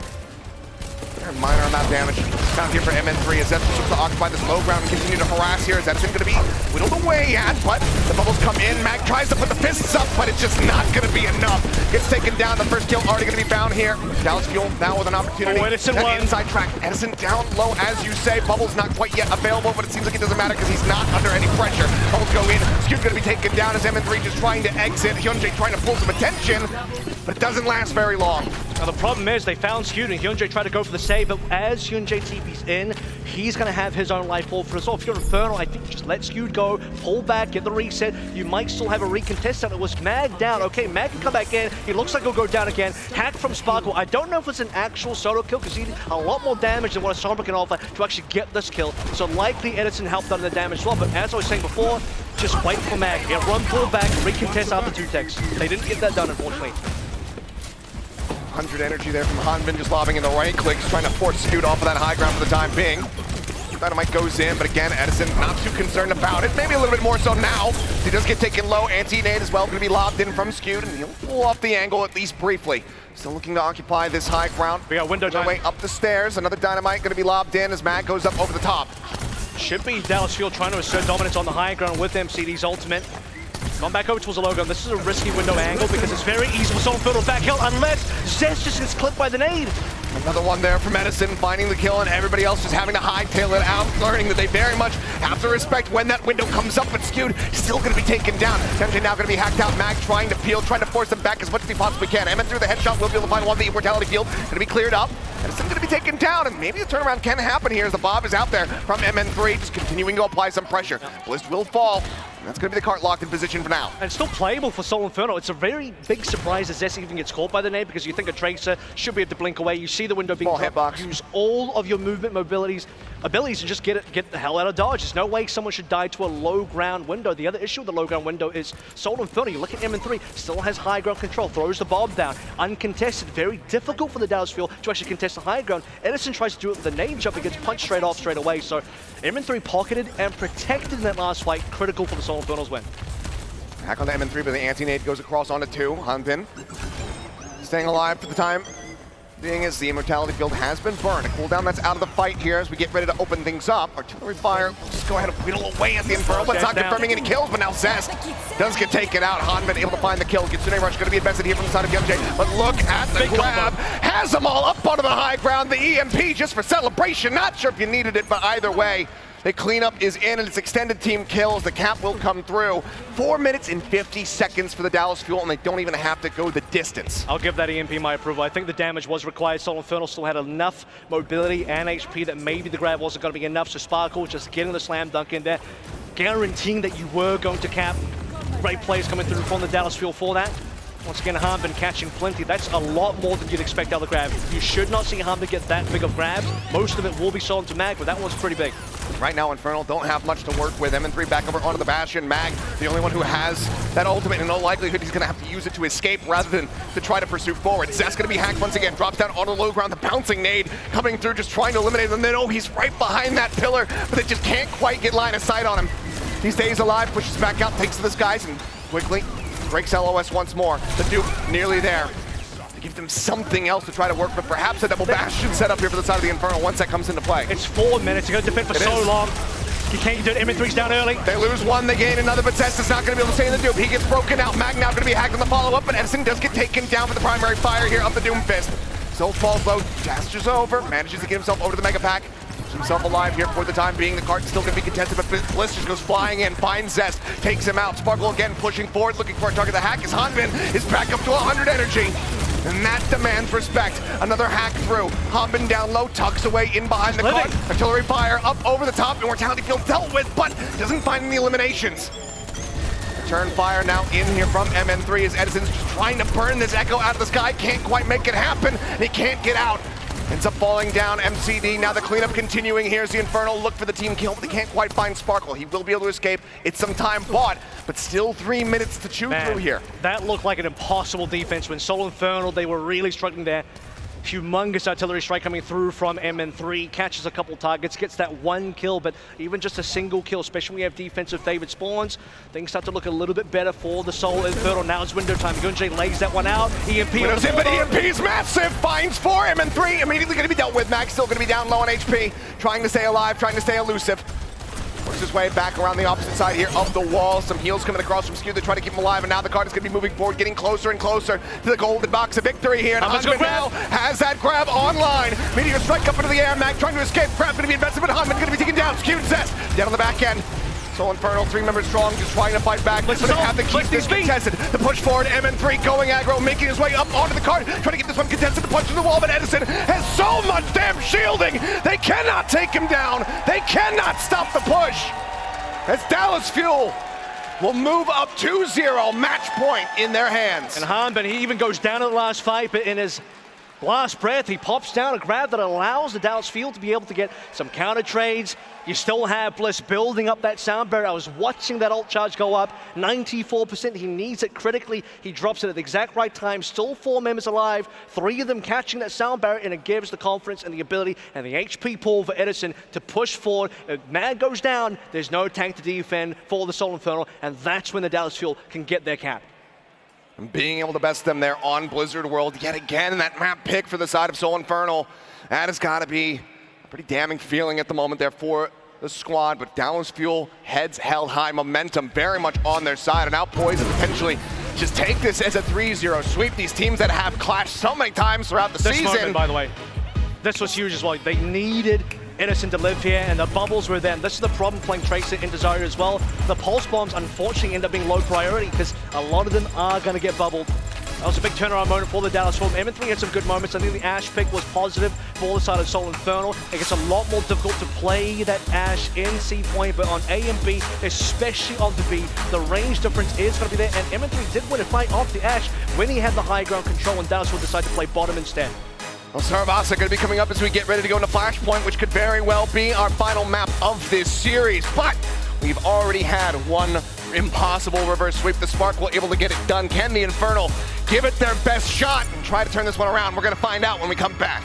Minor amount of damage down here for MN3 as Edson looks to occupy this low ground and continue to harass here. Is Edson going to be whittled away at, but the bubbles come in. Mag tries to put the fists up, but it's just not going to be enough. Gets taken down. The first kill already going to be found here. Dallas Fuel now with an opportunity. Oh, Edison that won. Inside track. Edison down low, as you say. Bubbles not quite yet available, but it seems like it doesn't matter because he's not under any pressure. Bubbles go in. Skew's going to be taken down as MN3 just trying to exit. Hyunjae trying to pull some attention, but it doesn't last very long. Now the problem is they found Skewed and Hyunjae tried to go for the save, but as Hyunjae TP's in, he's going to have his own life fall for us. If you're Infernal, I think just let Skewed go, pull back, get the reset. You might still have a recontest out. It was Mag down. Okay, Mag can come back in. He looks like he'll go down again. Hack from Sparkle. I don't know if it's an actual solo kill because he did a lot more damage than what a Sombra can offer to actually get this kill. So likely Edison helped out in the damage as well. But as I was saying before, just wait for Mag. Yeah, run, pull back, recontest after 2 techs. They didn't get that done, unfortunately. 100 energy there from Hanbin, just lobbing in the right clicks, trying to force Skewed off of that high ground for the time being. Dynamite goes in, but again, Edison not too concerned about it. Maybe a little bit more so now. He does get taken low. Anti-nade as well, going to be lobbed in from Skewed, and he'll pull off the angle at least briefly. Still looking to occupy this high ground. We got window time. Way up the stairs. Another Dynamite going to be lobbed in as Mag goes up over the top. Should be Dallas Fuel trying to assert dominance on the high ground with MCD's ultimate. Gone back over towards the logo. This is a risky window angle because it's very easy for Seoul Infernal to back hill unless Zest just gets clipped by the nade. Another one there from Edison, finding the kill, and everybody else just having to hightail it out, learning that they very much have to respect when that window comes up, but Skewed still going to be taken down. Tempting now going to be hacked out. Mag trying to peel, trying to force them back as much as he possibly can. Emin through the headshot will be able to find one. The Immortality Field going to be cleared up. Edison going to be taken down, and maybe a turnaround can happen here as the Bob is out there from MN3, just continuing to apply some pressure. Blist will fall. And that's going to be the cart locked in position for now. And still playable for Seoul Infernal. It's a very big surprise that Zest even gets caught by the nade because you think a Tracer should be able to blink away. You see the window being blocked. Use all of your movement mobilities. abilities and just get the hell out of dodge. There's no way someone should die to a low ground window. The other issue with the low ground window is Seoul Infernal. You look at M3, still has high ground control, throws the bomb down, uncontested. Very difficult for the Dallas Fuel to actually contest the high ground. Edison tries to do it with the nade jump and gets punched straight off straight away. So M3 pocketed and protected in that last fight, critical for the Seoul Infernal's win. Hack on the M3, but the anti-nade goes across onto 2. Hanbin staying alive for the time being as the immortality field has been burned. A cooldown that's out of the fight here as we get ready to open things up. Artillery fire, we'll just go ahead and whittle away at the Infernal, but it's not confirming any kills, but now Zest does get taken out. Hanbin able to find the kill. Kitsune Rush going to be invested here from the side of MJ, but look at the grab. Has them all up onto the high ground. The EMP just for celebration. Not sure if you needed it, but either way, the cleanup is in and it's extended team kills. The cap will come through. 4 minutes and 50 seconds for the Dallas Fuel, and they don't even have to go the distance. I'll give that EMP my approval. I think the damage was required. Seoul Infernal still had enough mobility and HP that maybe the grab wasn't going to be enough. So Sparkle just getting the slam dunk in there, guaranteeing that you were going to cap. Great plays coming through from the Dallas Fuel for that. Once again, Hanbin catching plenty. That's a lot more than you'd expect out of the grab. You should not see Hanbin get that big of grabs. Most of it will be sold to Mag, but that one's pretty big. Right now, Infernal don't have much to work with. M3 back over onto the Bastion. Mag, the only one who has that ultimate, in all likelihood, he's going to have to use it to escape rather than to try to pursue forward. Zest going to be hacked once again. Drops down on the low ground. The bouncing nade coming through, just trying to eliminate him. And then, oh, he's right behind that pillar, but they just can't quite get line of sight on him. He stays alive, pushes back out, takes to the skies, and quickly breaks LOS once more. The Duke nearly there. To give them something else to try to work, but perhaps a double Bastion set up here for the side of the Infernal once that comes into play. It's 4 minutes. You're going to defend for so long. You can't do it. M3's down early. They lose one, they gain another, but Zest is not going to be able to stay in the Dupe. He gets broken out. Mag now going to be hacked on the follow-up, but Edison does get taken down for the primary fire here of the Doom Fist. Soul falls low, gestures over, manages to get himself over to the Mega Pack. Himself alive here for the time being. The cart's still going to be contested, but Bliss just goes flying in, finds Zest, takes him out. Sparkle again pushing forward, looking for a target. The hack is Hanbin is back up to 100 energy. And that demands respect. Another hack through. Hanbin down low, tucks away in behind the cart. Artillery fire up over the top. Immortality field dealt with, but doesn't find any eliminations. Return fire now in here from MN3 as Edison's just trying to burn this Echo out of the sky. Can't quite make it happen. He can't get out. Ends up falling down. MCD, now the cleanup continuing. Here's the Infernal, look for the team kill, but they can't quite find Sparkle. He will be able to escape. It's some time bought, but still 3 minutes to chew through here. That looked like an impossible defense when Seoul Infernal, they were really struggling there. Humongous artillery strike coming through from MN3, catches a couple targets, gets that one kill, but even just a single kill, especially when we have defensive favored spawns, things start to look a little bit better for the Seoul Infernal. Now it's window time. Gunjay lays that one out. EMP in, but EMP's massive. Finds 4. MN3 immediately going to be dealt with. Max still going to be down low on HP, trying to stay alive, trying to stay elusive. Works his way back around the opposite side here of the wall. Some heals coming across from Skew to try to keep him alive, and now the card is going to be moving forward, getting closer and closer to the golden box of victory here. And Hanbin now has that grab online. Meteor strike up into the air. Mag trying to escape. Grab going to be invested, but Hanbin going to be taken down. Skew and Zest down on the back end. Soul Infernal, 3 members strong, just trying to fight back. But they have to keep this contested. The push forward, MN3 going aggro, making his way up onto the card, trying to get this one contested, the punch in the wall, but Edison has so much damn shielding, they cannot take him down. They cannot stop the push. As Dallas Fuel will move up 2-0, match point in their hands. And Hanbin, he even goes down in the last fight, but in his last breath, he pops down a grab that allows the Dallas Field to be able to get some counter trades. You still have Bliss building up that sound barrier. I was watching that ult charge go up, 94%. He needs it critically. He drops it at the exact right time. Still 4 members alive, 3 of them catching that sound barrier, and it gives the confidence and the ability and the HP pool for Edison to push forward. If Mad goes down, there's no tank to defend for the Seoul Infernal, and that's when the Dallas Fuel can get their cap. And being able to best them there on Blizzard World yet again, that map pick for the side of Seoul Infernal. That has got to be a pretty damning feeling at the moment there for the squad, but Dallas Fuel heads held high, momentum very much on their side, and now poised to potentially just take this as a 3-0 sweep. These teams that have clashed so many times throughout the season. This moment, by the way, this was huge as well. They needed Innocent to live here, and the bubbles were there. This is the problem playing Tracer in Desire as well. The pulse bombs unfortunately end up being low priority because a lot of them are going to get bubbled. That was a big turnaround moment for the Dallas Fuel. M3 had some good moments. I think the Ashe pick was positive for the side of Seoul Infernal. It gets a lot more difficult to play that Ashe in C point, but on A and B, especially on the B, the range difference is going to be there, and M3 did win a fight off the Ashe when he had the high ground control, and Dallas Fuel decided to play bottom instead. Well, Sarabasa going to be coming up as we get ready to go into Flashpoint, which could very well be our final map of this series. But we've already had one impossible reverse sweep. The Spark will able to get it done. Can the Infernal give it their best shot and try to turn this one around? We're going to find out when we come back.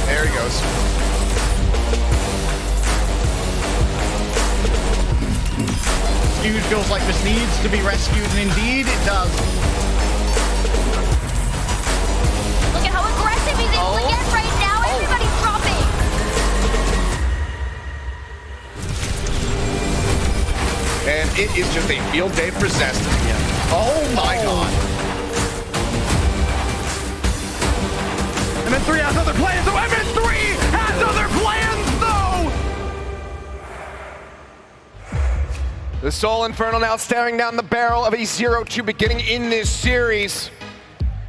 There he goes. Huge feels like this needs to be rescued, and indeed it does. Look at how aggressive he's able to get right now. Everybody's dropping. And it is just a field day for Zest. Oh my god. MN3 has other plans, so MN3 has other plans, though! The Seoul Infernal now staring down the barrel of a 0-2 beginning in this series.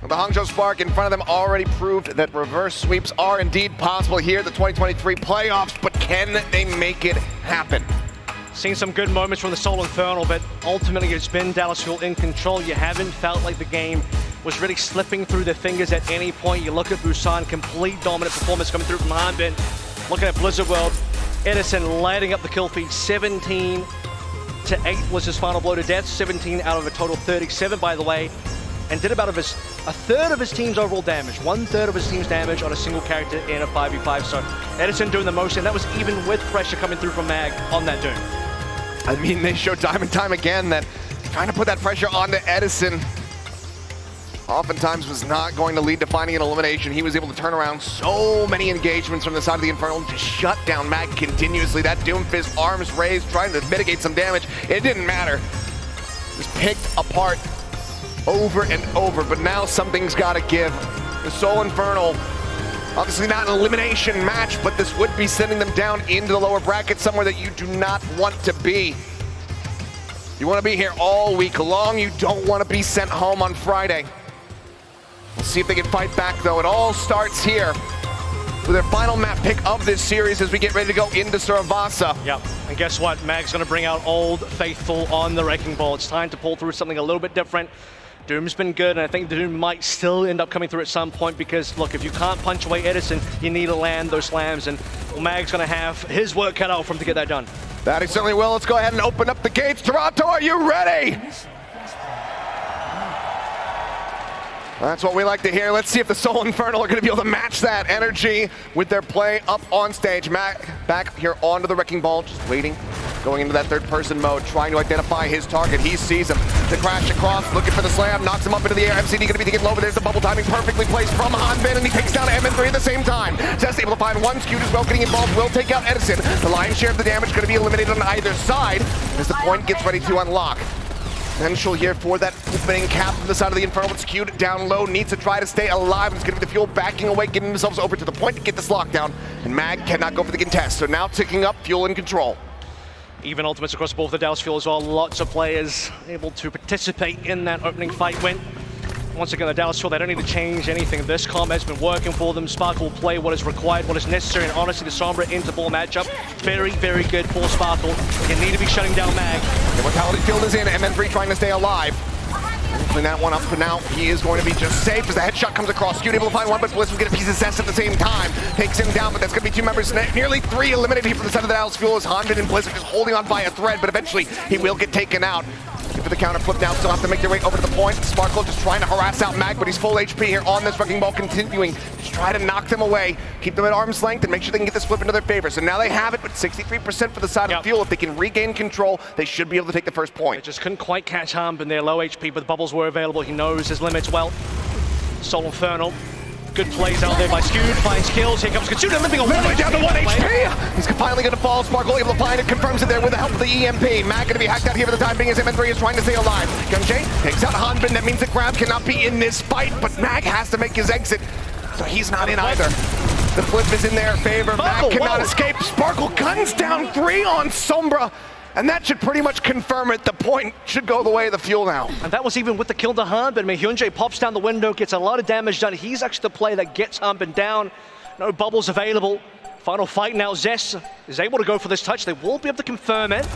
The Hangzhou Spark in front of them already proved that reverse sweeps are indeed possible here at the 2023 playoffs, but can they make it happen? Seen some good moments from the Seoul Infernal, but ultimately it's been Dallas Fuel in control. You haven't felt like the game was really slipping through their fingers at any point. You look at Busan, complete dominant performance coming through from Hanbin. Looking at Blizzard World, Edison lighting up the kill feed. 17-8 was his final blow to death. 17 out of a total 37, by the way. and did about a third of his team's overall damage, 1/3 of his team's damage on a single character in a 5v5. So Edison doing the most, and that was even with pressure coming through from Mag on that Doom. I mean, they show time and time again that trying to put that pressure onto Edison oftentimes was not going to lead to finding an elimination. He was able to turn around so many engagements from the side of the Infernal and just shut down Mag continuously. That Doomfist, arms raised, trying to mitigate some damage. It didn't matter. Just picked apart over and over, but now something's got to give. The Seoul Infernal, obviously not an elimination match, but this would be sending them down into the lower bracket, somewhere that you do not want to be. You want to be here all week long. You don't want to be sent home on Friday. We'll see if they can fight back, though. It all starts here with their final map pick of this series as we get ready to go into Saravasa. Yep, and guess what? Mag's going to bring out Old Faithful on the Wrecking Ball. It's time to pull through something a little bit different. Doom's been good, and I think the Doom might still end up coming through at some point because, look, if you can't punch away Edison, you need to land those slams, and Mag's going to have his work cut out for him to get that done. That he certainly will. Let's go ahead and open up the gates. Toronto, are you ready? That's what we like to hear. Let's see if the Seoul Infernal are going to be able to match that energy with their play up on stage. Mac back here onto the Wrecking Ball, just waiting, going into that third-person mode, trying to identify his target. He sees him. The crash across, looking for the slam, knocks him up into the air. MCD going to be taking low, but there's the bubble timing perfectly placed from Hanbin, and he takes down MN3 at the same time. Just able to find one. Skewed as well, getting involved, will take out Edison. The lion's share of the damage going to be eliminated on either side as the point gets ready to unlock. Potential here for that opening cap from the side of the Infernal. It's skewed down low, needs to try to stay alive. It's going to be the Fuel backing away, getting themselves over to the point to get this lockdown. And Mag cannot go for the contest, so now ticking up, Fuel in control. Even ultimates across both the Dallas Fuel as well. Lots of players able to participate in that opening fight win. Once again, the Dallas Fuel, they don't need to change anything. This combat's been working for them. Sparkle will play what is required, what is necessary, and honestly, the Sombra into-ball matchup, very, very good for Sparkle. You need to be shutting down Mag. The Mortality Field is in, MN3 trying to stay alive. Clean that one up for now. He is going to be just safe as the headshot comes across. Skewed able to find one, but Bliss will get a piece of cess at the same time. Takes him down, but that's going to be two members, nearly three eliminated here from the side of the Dallas Fuel as Hanbin and Bliss are just holding on by a thread, but eventually he will get taken out. For the counter flip down, still have to make their way over to the point. Sparkle just trying to harass out Mag, but he's full HP here on this Wrecking Ball, continuing to try to knock them away, keep them at arm's length, and make sure they can get this flip into their favor. So now they have it, but 63% for the side of Fuel. If they can regain control, they should be able to take the first point. They just couldn't quite catch Hanbin. They're low HP, but the bubbles were available. He knows his limits well. Seoul Infernal. Good plays out there by Skewed, finds kills. Here comes Katsuda, limping all the way down to 1 HP. He's finally going to fall. Sparkle able to find it, confirms it there with the help of the EMP. Mag going to be hacked out here for the time being as MN3 is trying to stay alive. Gunjay takes out Hanbin. That means that Grab cannot be in this fight, but Mag has to make his exit, so he's not in either. The flip is in their favor. Mag cannot escape. Sparkle guns down 3 on Sombra. And that should pretty much confirm it. The point should go the way of the Fuel now. And that was even with the kill to Hanbin. I mean, Hyunjae pops down the window, gets a lot of damage done. He's actually the play that gets Hanbin down. No bubbles available. Final fight now. Zess is able to go for this touch. They will be able to confirm it.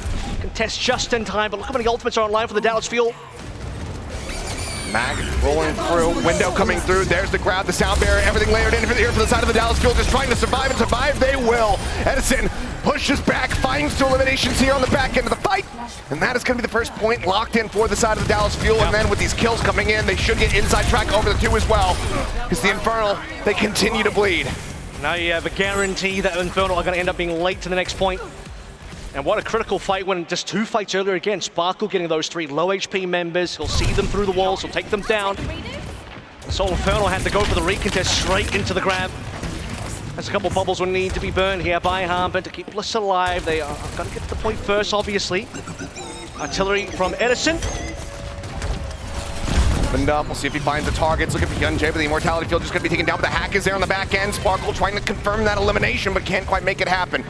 Contest just in time, but look how many ultimates are online for the Dallas Fuel. Mag rolling through, window coming through, there's the grab, the sound barrier, everything layered in here for the side of the Dallas Fuel, just trying to survive, and survive they will. Edison pushes back, finds 2 eliminations here on the back end of the fight, and that is going to be the first point locked in for the side of the Dallas Fuel, and then with these kills coming in, they should get inside track over the 2 as well, because the Infernal, they continue to bleed. Now you have a guarantee that Infernal are going to end up being late to the next point. And what a critical fight when just 2 fights earlier again. Sparkle getting those 3 low HP members. He'll see them through the walls. He'll take them down. Seoul Infernal had to go for the recontest straight into the grab. There's a couple bubbles will need to be burned here by Hanbin to keep Bliss alive. They are going to get to the point first, obviously. Artillery from Edison. Opened up, we'll see if he finds the targets. Looking for Hyunjae, but the Immortality Field just going to be taken down. But the hack is there on the back end. Sparkle trying to confirm that elimination, but can't quite make it happen.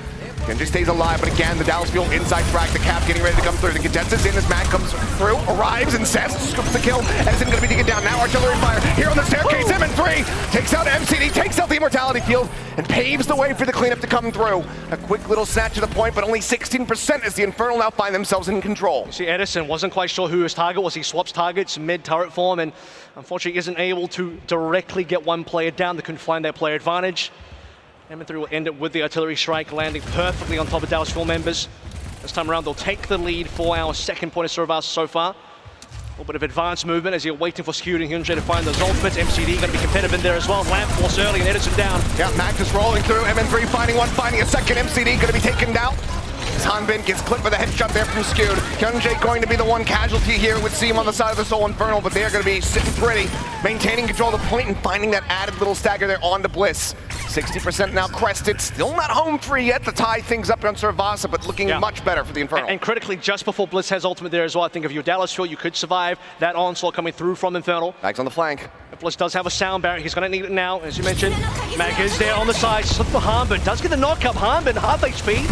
Genji stays alive, but again, the Dallas Fuel inside track, the cap getting ready to come through. The contest is in as Mag comes through, arrives, and Sess scoops the kill. Edison going to be taken down. Now artillery fire here on the staircase. MN3 takes out MCD, takes out the Immortality Field, and paves the way for the cleanup to come through. A quick little snatch to the point, but only 16% as the Infernal now find themselves in control. You see, Edison wasn't quite sure who his target was. He swaps targets mid-turret form, and unfortunately isn't able to directly get one player down. They couldn't find their player advantage. MN3 will end it with the artillery strike, landing perfectly on top of Dallas Fuel members. This time around, they'll take the lead for our second point of Saravasa so far. A little bit of advanced movement as you're waiting for Skewed and Hyunjae to find those ultimates. MCD going to be competitive in there as well. Lamp force early and Edison down. Yeah, Mag just rolling through. MN3 finding one, finding a second. MCD going to be taken down. Hanbin gets clipped with a headshot there from Skewed. Hyunjae going to be the one casualty here. It would seem on the side of the Seoul Infernal, but they're going to be sitting pretty, maintaining control of the point and finding that added little stagger there onto Bliss. 60% now crested, still not home free yet to tie things up on Servasa, but looking much better for the Infernal. And critically, just before Bliss has ultimate there as well, I think if you're Dallas Fuel, you could survive that onslaught coming through from Infernal. Mag's on the flank. If Bliss does have a sound barrier, he's going to need it now, as you mentioned. Mag is there on the side, slip for Hanbin, does get the knock up. Hanbin, half HP.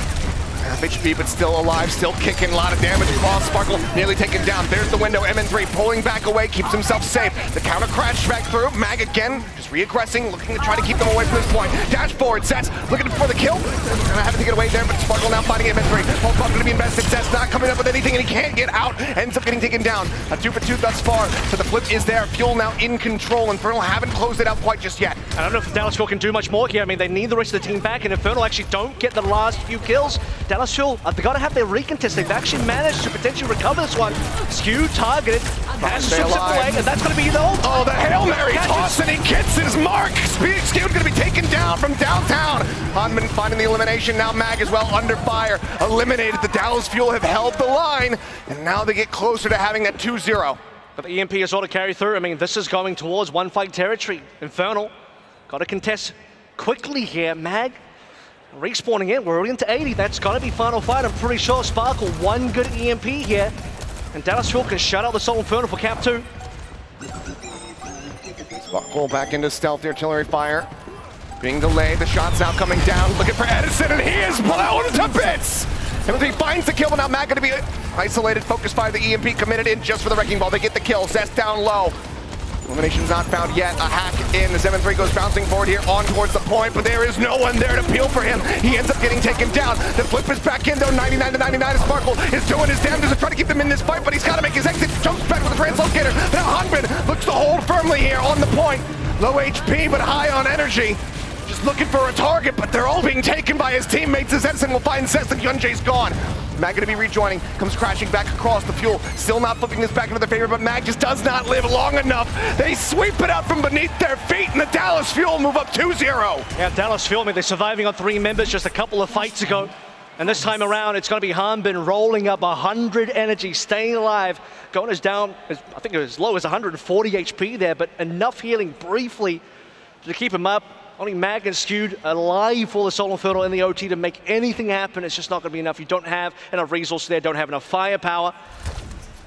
Half HP, but still alive, still kicking, a lot of damage across. Sparkle nearly taken down. There's the window. MN3 pulling back away, keeps himself safe. The counter crash back through. Mag again, just reaggressing, looking to try to keep them away from this point. Dash forward, Sets looking for the kill. Gonna have to get away there, but Sparkle now fighting MN3. Pulse Buff gonna be invested. Sets not coming up with anything, and he can't get out. Ends up getting taken down. A 2 for 2 thus far. So the flip is there. Fuel now in control. Infernal haven't closed it out quite just yet. I don't know if Dallas Fuel can do much more here. I mean, they need the rest of the team back, and Infernal actually don't get the last few kills. Dallas Fuel, they got to have their recontest. They've actually managed to potentially recover this one. Skew targeted, has to away, and that's going to be the ult. Oh, the Hail Mary toss, and he gets his mark. Skew's going to be taken down from downtown. Hanbin finding the elimination. Now Mag as well under fire. Eliminated. The Dallas Fuel have held the line, and now they get closer to having that 2-0. But the EMP is all to carry through. I mean, this is going towards one fight territory. Infernal got to contest quickly here. Mag respawning in, we're already into 80. That's got to be final fight. I'm pretty sure Sparkle, one good EMP here. And Dallas Fuel can shut out the Seoul Infernal for cap 2. Sparkle back into stealth artillery fire. Being delayed, the shot's now coming down. Looking for Edison, and he is blown to bits! And he finds the kill, but now Mag going to be isolated. Focus fire, the EMP committed in just for the Wrecking Ball. They get the kill. Zest down low. Elimination's not found yet. A hack in. The 7-3 goes bouncing forward here on towards the point, but there is no one there to peel for him. He ends up getting taken down. The flip is back in though. 99 to 99. Sparkle is doing his damnedest to try to keep them in this fight, but he's got to make his exit. Jumps back with the translocator. Now Hanbin looks to hold firmly here on the point. Low HP, but high on energy. Just looking for a target, but they're all being taken by his teammates as Edison will find Zest and Hyunjae's gone. Mag gonna be rejoining, comes crashing back across the Fuel, still not flipping this back into their favor, but Mag just does not live long enough. They sweep it out from beneath their feet, and the Dallas Fuel move up 2-0. Yeah, Dallas Fuel, I mean, they're surviving on 3 members just a couple of fights ago. And this time around, it's going to be Hanbin rolling up 100 energy, staying alive. Going as down, I think as low as 140 HP there, but enough healing briefly to keep him up. Only Mag and Skewed alive for the Seoul Infernal in the OT to make anything happen. It's just not going to be enough. You don't have enough resources there, don't have enough firepower.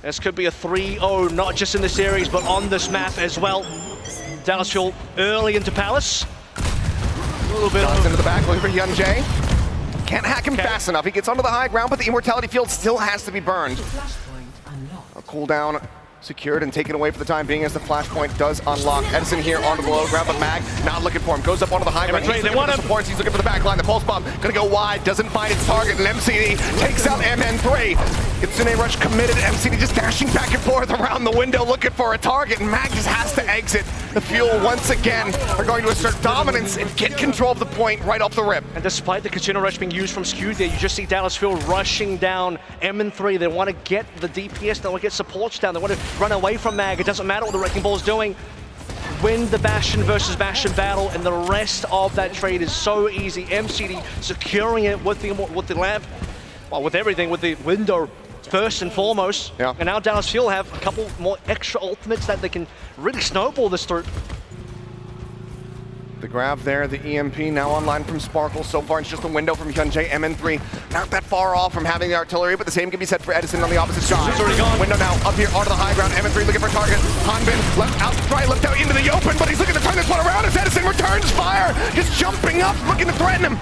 This could be a 3-0, not just in the series, but on this map as well. Dallas Fuel early into Palace. A little bit into the back, looking for Hyunjae. Can't hack him fast enough. He gets onto the high ground, but the immortality field still has to be burned. A cooldown secured and taken away for the time being as the flashpoint does unlock. Edison here onto the low ground, but Mag not looking for him. Goes up onto the high ground. He's looking for the supports. He's looking for the back line. The pulse bomb gonna go wide. Doesn't find its target, and MCD takes out MN3. Kitsune Rush committed. MCD just dashing back and forth around the window looking for a target, and Mag just has to exit. The Fuel once again are going to assert dominance and get control of the point right off the rip. And despite the Kitsune Rush being used from Skewed there, you just see Dallas Fuel rushing down MN3. They want to get the DPS, they want to get supports down, they want to run away from Mag. It doesn't matter what the Wrecking Ball's doing. Win the Bastion versus Bastion battle, and the rest of that trade is so easy. MCD securing it with the lamp, well, with everything, with the window first and foremost. Yeah. And now Dallas Fuel have a couple more extra ultimates that they can really snowball this through. The grab there, the EMP now online from Sparkle. So far, it's just a window from Hyunjae. MN3 not that far off from having the artillery, but the same can be said for Edison on the opposite side. He's already gone. Window now up here onto the high ground. MN3 looking for a target. Hanbin left out, left out into the open, but he's looking to turn this one around as Edison returns fire. Just jumping up, looking to threaten him.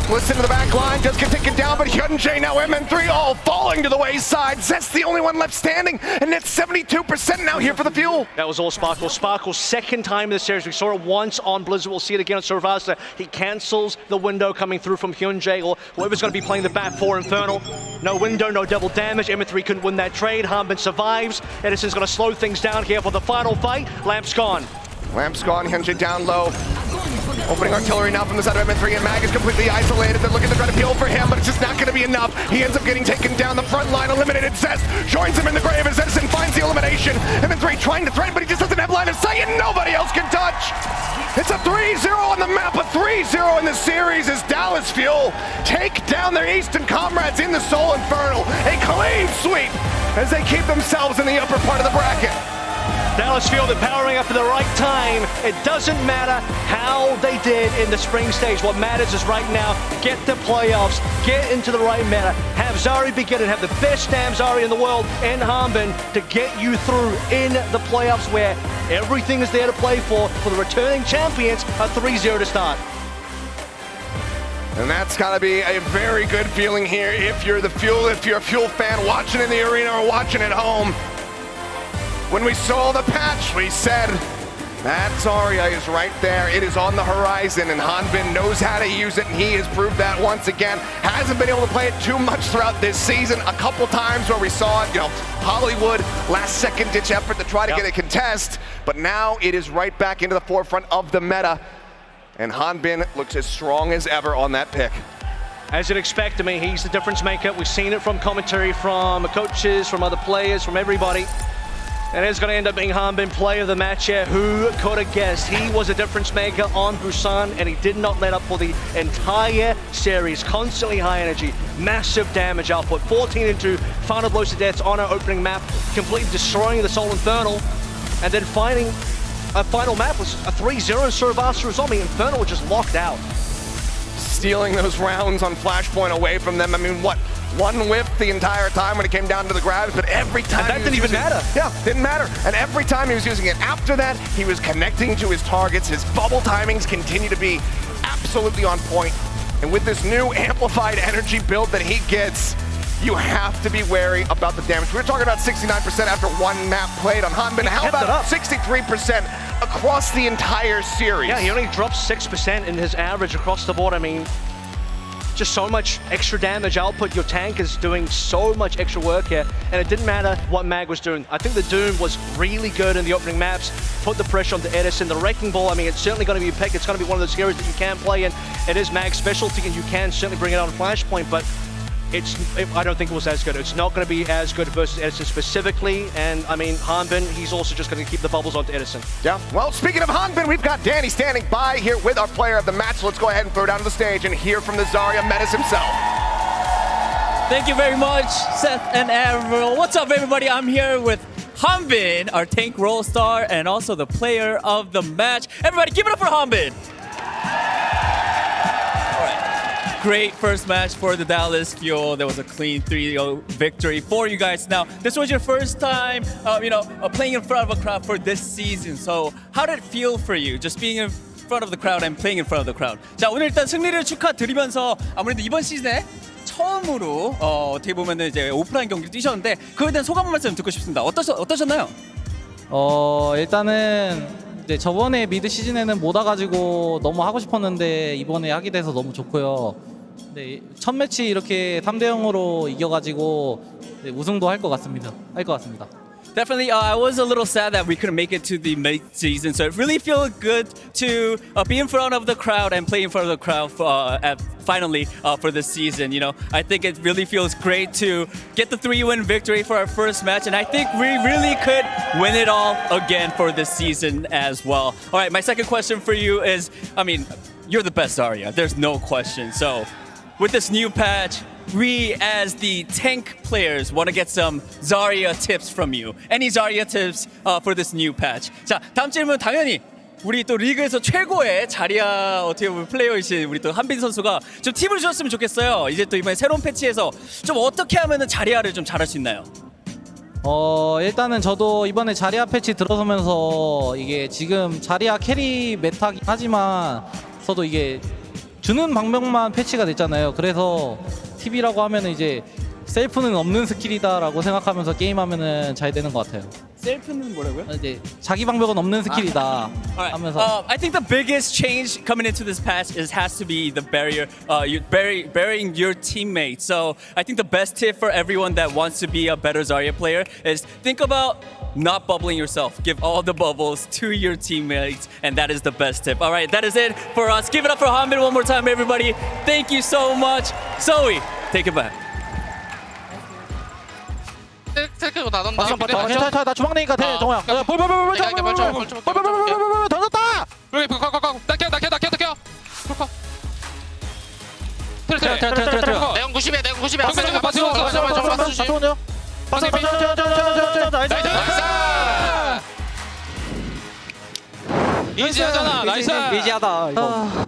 Listen to the back line, just get taken down, but Hyunjae now MN3 all falling to the wayside. Zest's the only one left standing, and that's 72% now here for the Fuel. That was all Sparkle. Sparkle's second time in the series. We saw it once on Blizzard. We'll see it again on Servasa. He cancels the window coming through from Hyunjae, or whoever's going to be playing the bat for Infernal. No window, no double damage. MN3 couldn't win that trade. Hanbin survives. Edison's going to slow things down here for the final fight. Lamp's gone. Lamp's gone, Hyunjae down low. Opening artillery now from the side of MN3, and Mag is completely isolated. They're looking to try to peel for him, but it's just not going to be enough. He ends up getting taken down the front line, eliminated. Zest joins him in the grave as Edison finds the elimination. MN3 trying to threaten, but he just doesn't have line of sight, and nobody else can touch. It's a 3-0 on the map, a 3-0 in the series as Dallas Fuel take down their Eastern comrades in the Seoul Infernal. A clean sweep as they keep themselves in the upper part of the bracket. Dallas Fuel, they're powering up at the right time. It doesn't matter how they did in the spring stage. What matters is right now, get the playoffs, get into the right meta, have Zari begin and have the best damn Zari in the world in Hanbin to get you through in the playoffs where everything is there to play for the returning champions, a 3-0 to start. And that's gotta be a very good feeling here if you're a Fuel fan watching in the arena or watching at home. When we saw the patch, we said, that Zarya is right there. It is on the horizon, and Hanbin knows how to use it, and he has proved that once again. Hasn't been able to play it too much throughout this season. A couple times where we saw it, Hollywood, last second ditch effort to try to get a contest, but now it is right back into the forefront of the meta, and Hanbin looks as strong as ever on that pick. As you'd expect, he's the difference maker. We've seen it from commentary, from coaches, from other players, from everybody. And it's going to end up being Hanbin player of the match here. Who could have guessed? He was a difference maker on Busan, and he did not let up for the entire series. Constantly high energy, massive damage output, 14 into final blows to deaths on our opening map, completely destroying the Seoul Infernal, and then finding a final map was a 3-0 and Survivor Zombie. Infernal was just locked out. Stealing those rounds on Flashpoint away from them. What? One whiff the entire time when it came down to the grabs, but every time and that didn't even matter. Yeah, didn't matter. And every time he was using it after that, he was connecting to his targets. His bubble timings continue to be absolutely on point. And with this new amplified energy build that he gets, you have to be wary about the damage. We were talking about 69% after one map played on Hanbin. How about 63% across the entire series? Yeah, he only dropped 6% in his average across the board. Just so much extra damage output. Your tank is doing so much extra work here, and it didn't matter what Mag was doing. I think the Doom was really good in the opening maps, put the pressure onto Edison. The Wrecking Ball, it's certainly going to be a pick. It's going to be one of those heroes that you can play in. It is Mag's specialty, and you can certainly bring it on Flashpoint, but I don't think it was as good. It's not going to be as good versus Edison specifically, and Hanbin, he's also just going to keep the bubbles onto Edison. Yeah, well, speaking of Hanbin, we've got Danny standing by here with our player of the match. Let's go ahead and throw down to the stage and hear from the Zarya Menace himself. Thank you very much, Seth and Avril. What's up, everybody? I'm here with Hanbin, our tank role star, and also the player of the match. Everybody, give it up for Hanbin. Great first match for the Dallas Fuel. There was a clean 3-0 victory for you guys. Now, this was your first time, playing in front of a crowd for this season. So, how did it feel for you, just being in front of the crowd and playing in front of the crowd? 자, 오늘 일단 승리를 축하드리면서 아무래도 이번 시즌에 처음으로 어떻게 보면은 이제 오프라인 경기를 뛰셨는데 그거에 대한 소감 한 말씀 듣고 싶습니다. 어떠셨나요? 일단은 이제 저번에 미드 시즌에는 못 와가지고 너무 하고 싶었는데 이번에 하게 돼서 너무 좋고요. 네, 첫 매치 이렇게 3대 0으로 이겨가지고 우승도 할 것 같습니다. Definitely, I was a little sad that we couldn't make it to the mid-season, so it really feels good to be in front of the crowd and play in front of the crowd finally for this season. I think it really feels great to get the 3-win victory for our first match, and I think we really could win it all again for this season as well. All right, my second question for you is, you're the best Zarya, there's no question. So, with this new patch, we as the tank players want to get some Zarya tips from you. Any Zarya tips for this new patch? 자, 다음 질문 당연히 우리 또 리그에서 최고의 자리아 어떻게 보면 플레이어이신 우리 또 한빈 선수가 좀 팁을 주셨으면 좋겠어요. 이제 또 이번에 새로운 패치에서 좀 어떻게 하면은 자리아를 좀 잘할 수 있나요? 일단은 저도 이번에 자리아 패치 들어서면서 이게 지금 자리아 캐리 메타긴 하지만 저도 이게 주는 방법만 패치가 됐잖아요. 그래서 팁이라고 하면은 이제 셀프는 없는 스킬이다라고 생각하면서 게임하면은 잘 되는 것 같아요. 셀프는 뭐라고요? 이제 자기 방벽은 없는 스킬이다 하면서. I think the biggest change coming into this patch has to be the barrier, burying your teammates. So I think the best tip for everyone that wants to be a better Zarya player is think about not bubbling yourself. Give all the bubbles to your teammates, and that is the best tip. All right, that is it for us. Give it up for Hanbin one more time, everybody. Thank you so much. Zoe, take it back. 셀크고 나던다. 괜찮아. 나 주방내니까 돼, 정우야. 던졌다. 그렇게 나 켜. 내용 90이야. 내용 90이야. 이지하잖아. 나이스.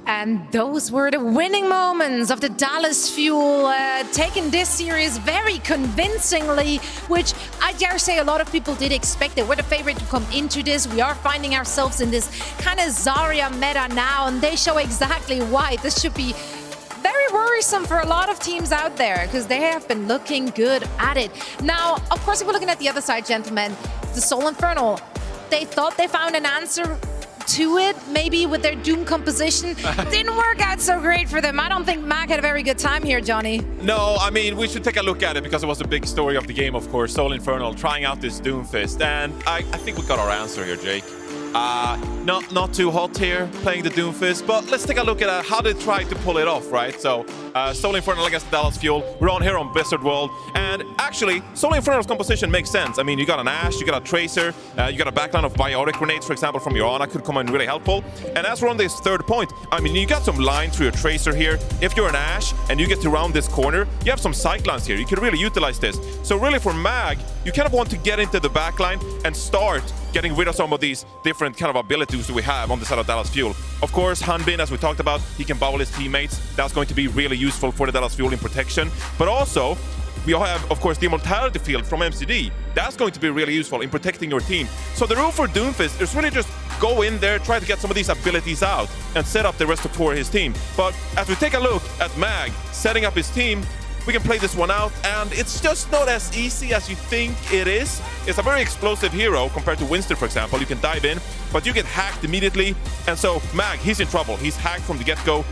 And those were the winning moments of the Dallas Fuel, taking this series very convincingly, which I dare say a lot of people did expect. They were the favorite to come into this. We are finding ourselves in this kind of Zarya meta now, and they show exactly why. This should be very worrisome for a lot of teams out there because they have been looking good at it. Now, of course, if we're looking at the other side, gentlemen, the Seoul Infernal, they thought they found an answer to it, maybe with their Doom composition. Didn't work out so great for them. I don't think Mac had a very good time here, Johnny. No, I mean, we should take a look at it because it was a big story of the game, of course. Seoul Infernal trying out this Doomfist, and I think we got our answer here, Jake. Not too hot here playing the Doomfist, but let's take a look at how they tried to pull it off, right? So Seoul Infernal against Dallas Fuel. We're on here on Blizzard World, and actually Seoul Infernal's composition makes sense. I mean, you got an Ashe, you got a Tracer, you got a backline of biotic grenades, for example, from your Ana could come in really helpful. And as we're on this third point, I mean, you got some line through your Tracer here. If you're an Ashe and you get to round this corner, you have some Cyclones here. You can really utilize this. So really for Mag, you kind of want to get into the backline and start getting rid of some of these different kind of abilities that we have on the side of Dallas Fuel. Of course, Hanbin, as we talked about, he can bubble his teammates. That's going to be really useful for the Dallas Fuel in protection. But also, we have, of course, the Immortality Field from MCD. That's going to be really useful in protecting your team. So the rule for Doomfist is really just go in there, try to get some of these abilities out, and set up the rest for his team. But as we take a look at Mag setting up his team, we can play this one out, and it's just not as easy as you think it is. It's a very explosive hero compared to Winston, for example. You can dive in, but you get hacked immediately. And so Mag, he's in trouble. He's hacked from the get-go.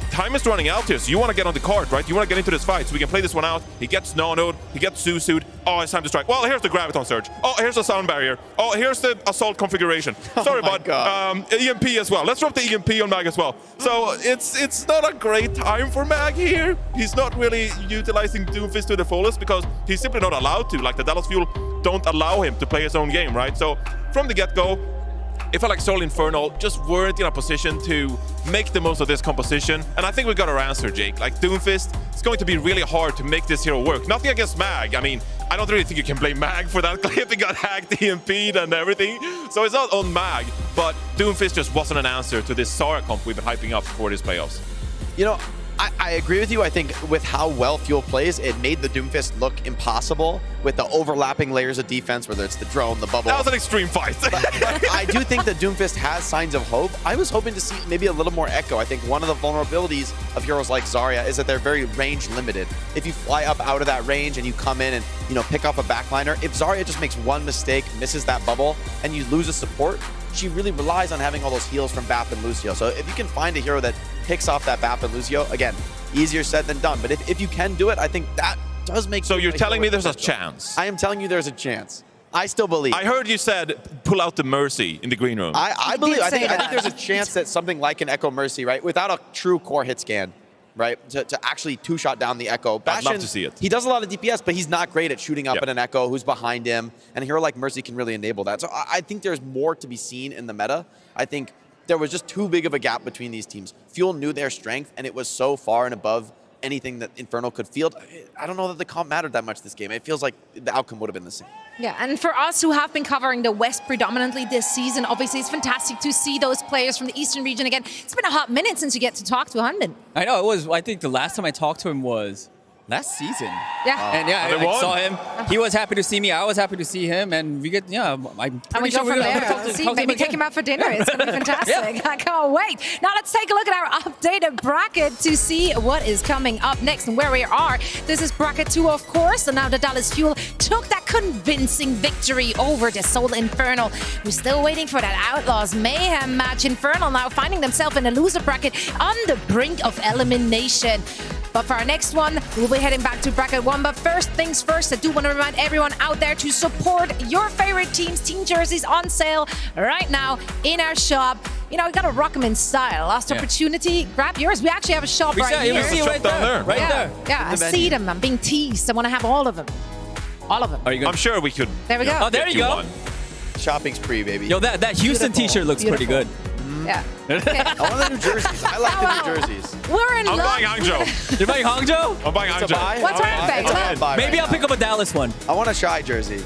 Time is running out here, so you want to get on the card, right? You want to get into this fight, so we can play this one out. He gets Nanoed, he gets Susu'd. Oh, it's time to strike. Well, here's the Graviton Surge. Oh, here's the Sound Barrier. Oh, here's the Assault configuration. Sorry, bud. EMP as well. Let's drop the EMP on Mag as well. So it's not a great time for Mag here. He's not really utilizing Doomfist to the fullest because he's simply not allowed to. Like, the Dallas Fuel don't allow him to play his own game, right? So from the get-go, it felt like Seoul Infernal just weren't in a position to make the most of this composition. And I think we got our answer, Jake. Like, Doomfist, it's going to be really hard to make this hero work. Nothing against Mag. I mean, I don't really think you can blame Mag for that clip. He got hacked, EMP'd and everything. So it's not on Mag. But Doomfist just wasn't an answer to this Zarya comp we've been hyping up for these playoffs. You know, I agree with you. I think with how well Fuel plays, it made the Doomfist look impossible with the overlapping layers of defense, whether it's the drone, the bubble. That was an extreme fight. but I do think that Doomfist has signs of hope. I was hoping to see maybe a little more echo. I think one of the vulnerabilities of heroes like Zarya is that they're very range limited. If you fly up out of that range and you come in and, you know, pick up a backliner, if Zarya just makes one mistake, misses that bubble, and you lose a support, she really relies on having all those heals from Bap and Lucio. So if you can find a hero that picks off that Bap and Lucio, again, easier said than done. But if you can do it, I think that does make. So you're telling me there's a chance? I am telling you there's a chance. I still believe. I heard you said pull out the Mercy in the green room. I believe. I think there's a chance that something like an Echo Mercy, right, without a true core hit scan, right, to actually two-shot down the Echo. Bastion, I'd love to see it. He does a lot of DPS, but he's not great at shooting up at an Echo who's behind him. And a hero like Mercy can really enable that. So I think there's more to be seen in the meta. I think there was just too big of a gap between these teams. Fuel knew their strength, and it was so far and above anything that Infernal could field. I don't know that the comp mattered that much this game. It feels like the outcome would have been the same. Yeah, and for us who have been covering the West predominantly this season, obviously it's fantastic to see those players from the Eastern region again. It's been a hot minute since you get to talk to Hanbin. I know, it was, I think the last time I talked to him was last season. Yeah. And yeah, I saw him. He was happy to see me. I was happy to see him. And we get, yeah, I'm pretty sure we're going to see, maybe take him out for dinner. It's going to be fantastic. I can't wait. Now let's take a look at our updated bracket to see what is coming up next and where we are. This is bracket 2, of course. And now the Dallas Fuel took that convincing victory over the Seoul Infernal. We're still waiting for that Outlaws Mayhem match. Infernal now finding themselves in a loser bracket on the brink of elimination. But for our next one, we'll be heading back to bracket 1. But first things first, I do want to remind everyone out there to support your favorite teams. Team jerseys on sale right now in our shop. You know, we gotta rock them in style. Last opportunity, grab yours. We actually have a shop right here. There's a shop down there. Right there. Yeah, I see them. I'm being teased. I want to have all of them. All of them. Are you gonna... I'm sure we could. There we go. Oh, there you go. Shopping spree, baby. Yo, that Houston Beautiful. t-shirt looks pretty good. Yeah. I want the new jerseys. I like the new jerseys. We're in I'm love. buying Hangzhou. You're buying Hangzhou? I'm buying It's a buy? Hangzhou. What's our fate? Maybe I'll pick up a Dallas one. I want a Shy jersey.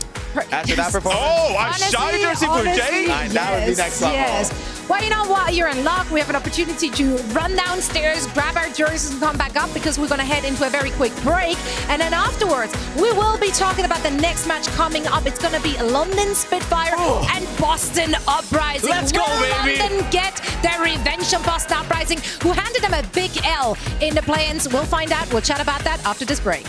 After that performance. Oh, a Honestly, Shy jersey for Jay? That would be next level. Yes. Well, you know what? You're in luck. We have an opportunity to run downstairs, grab our jerseys, and come back up because we're going to head into a very quick break. And then afterwards, we will be talking about the next match coming up. It's going to be London Spitfire and Boston Uprising. Let's go, baby. London get their revenge on Boston Uprising, who handed them a big L in the play-ins. We'll find out. We'll chat about that after this break.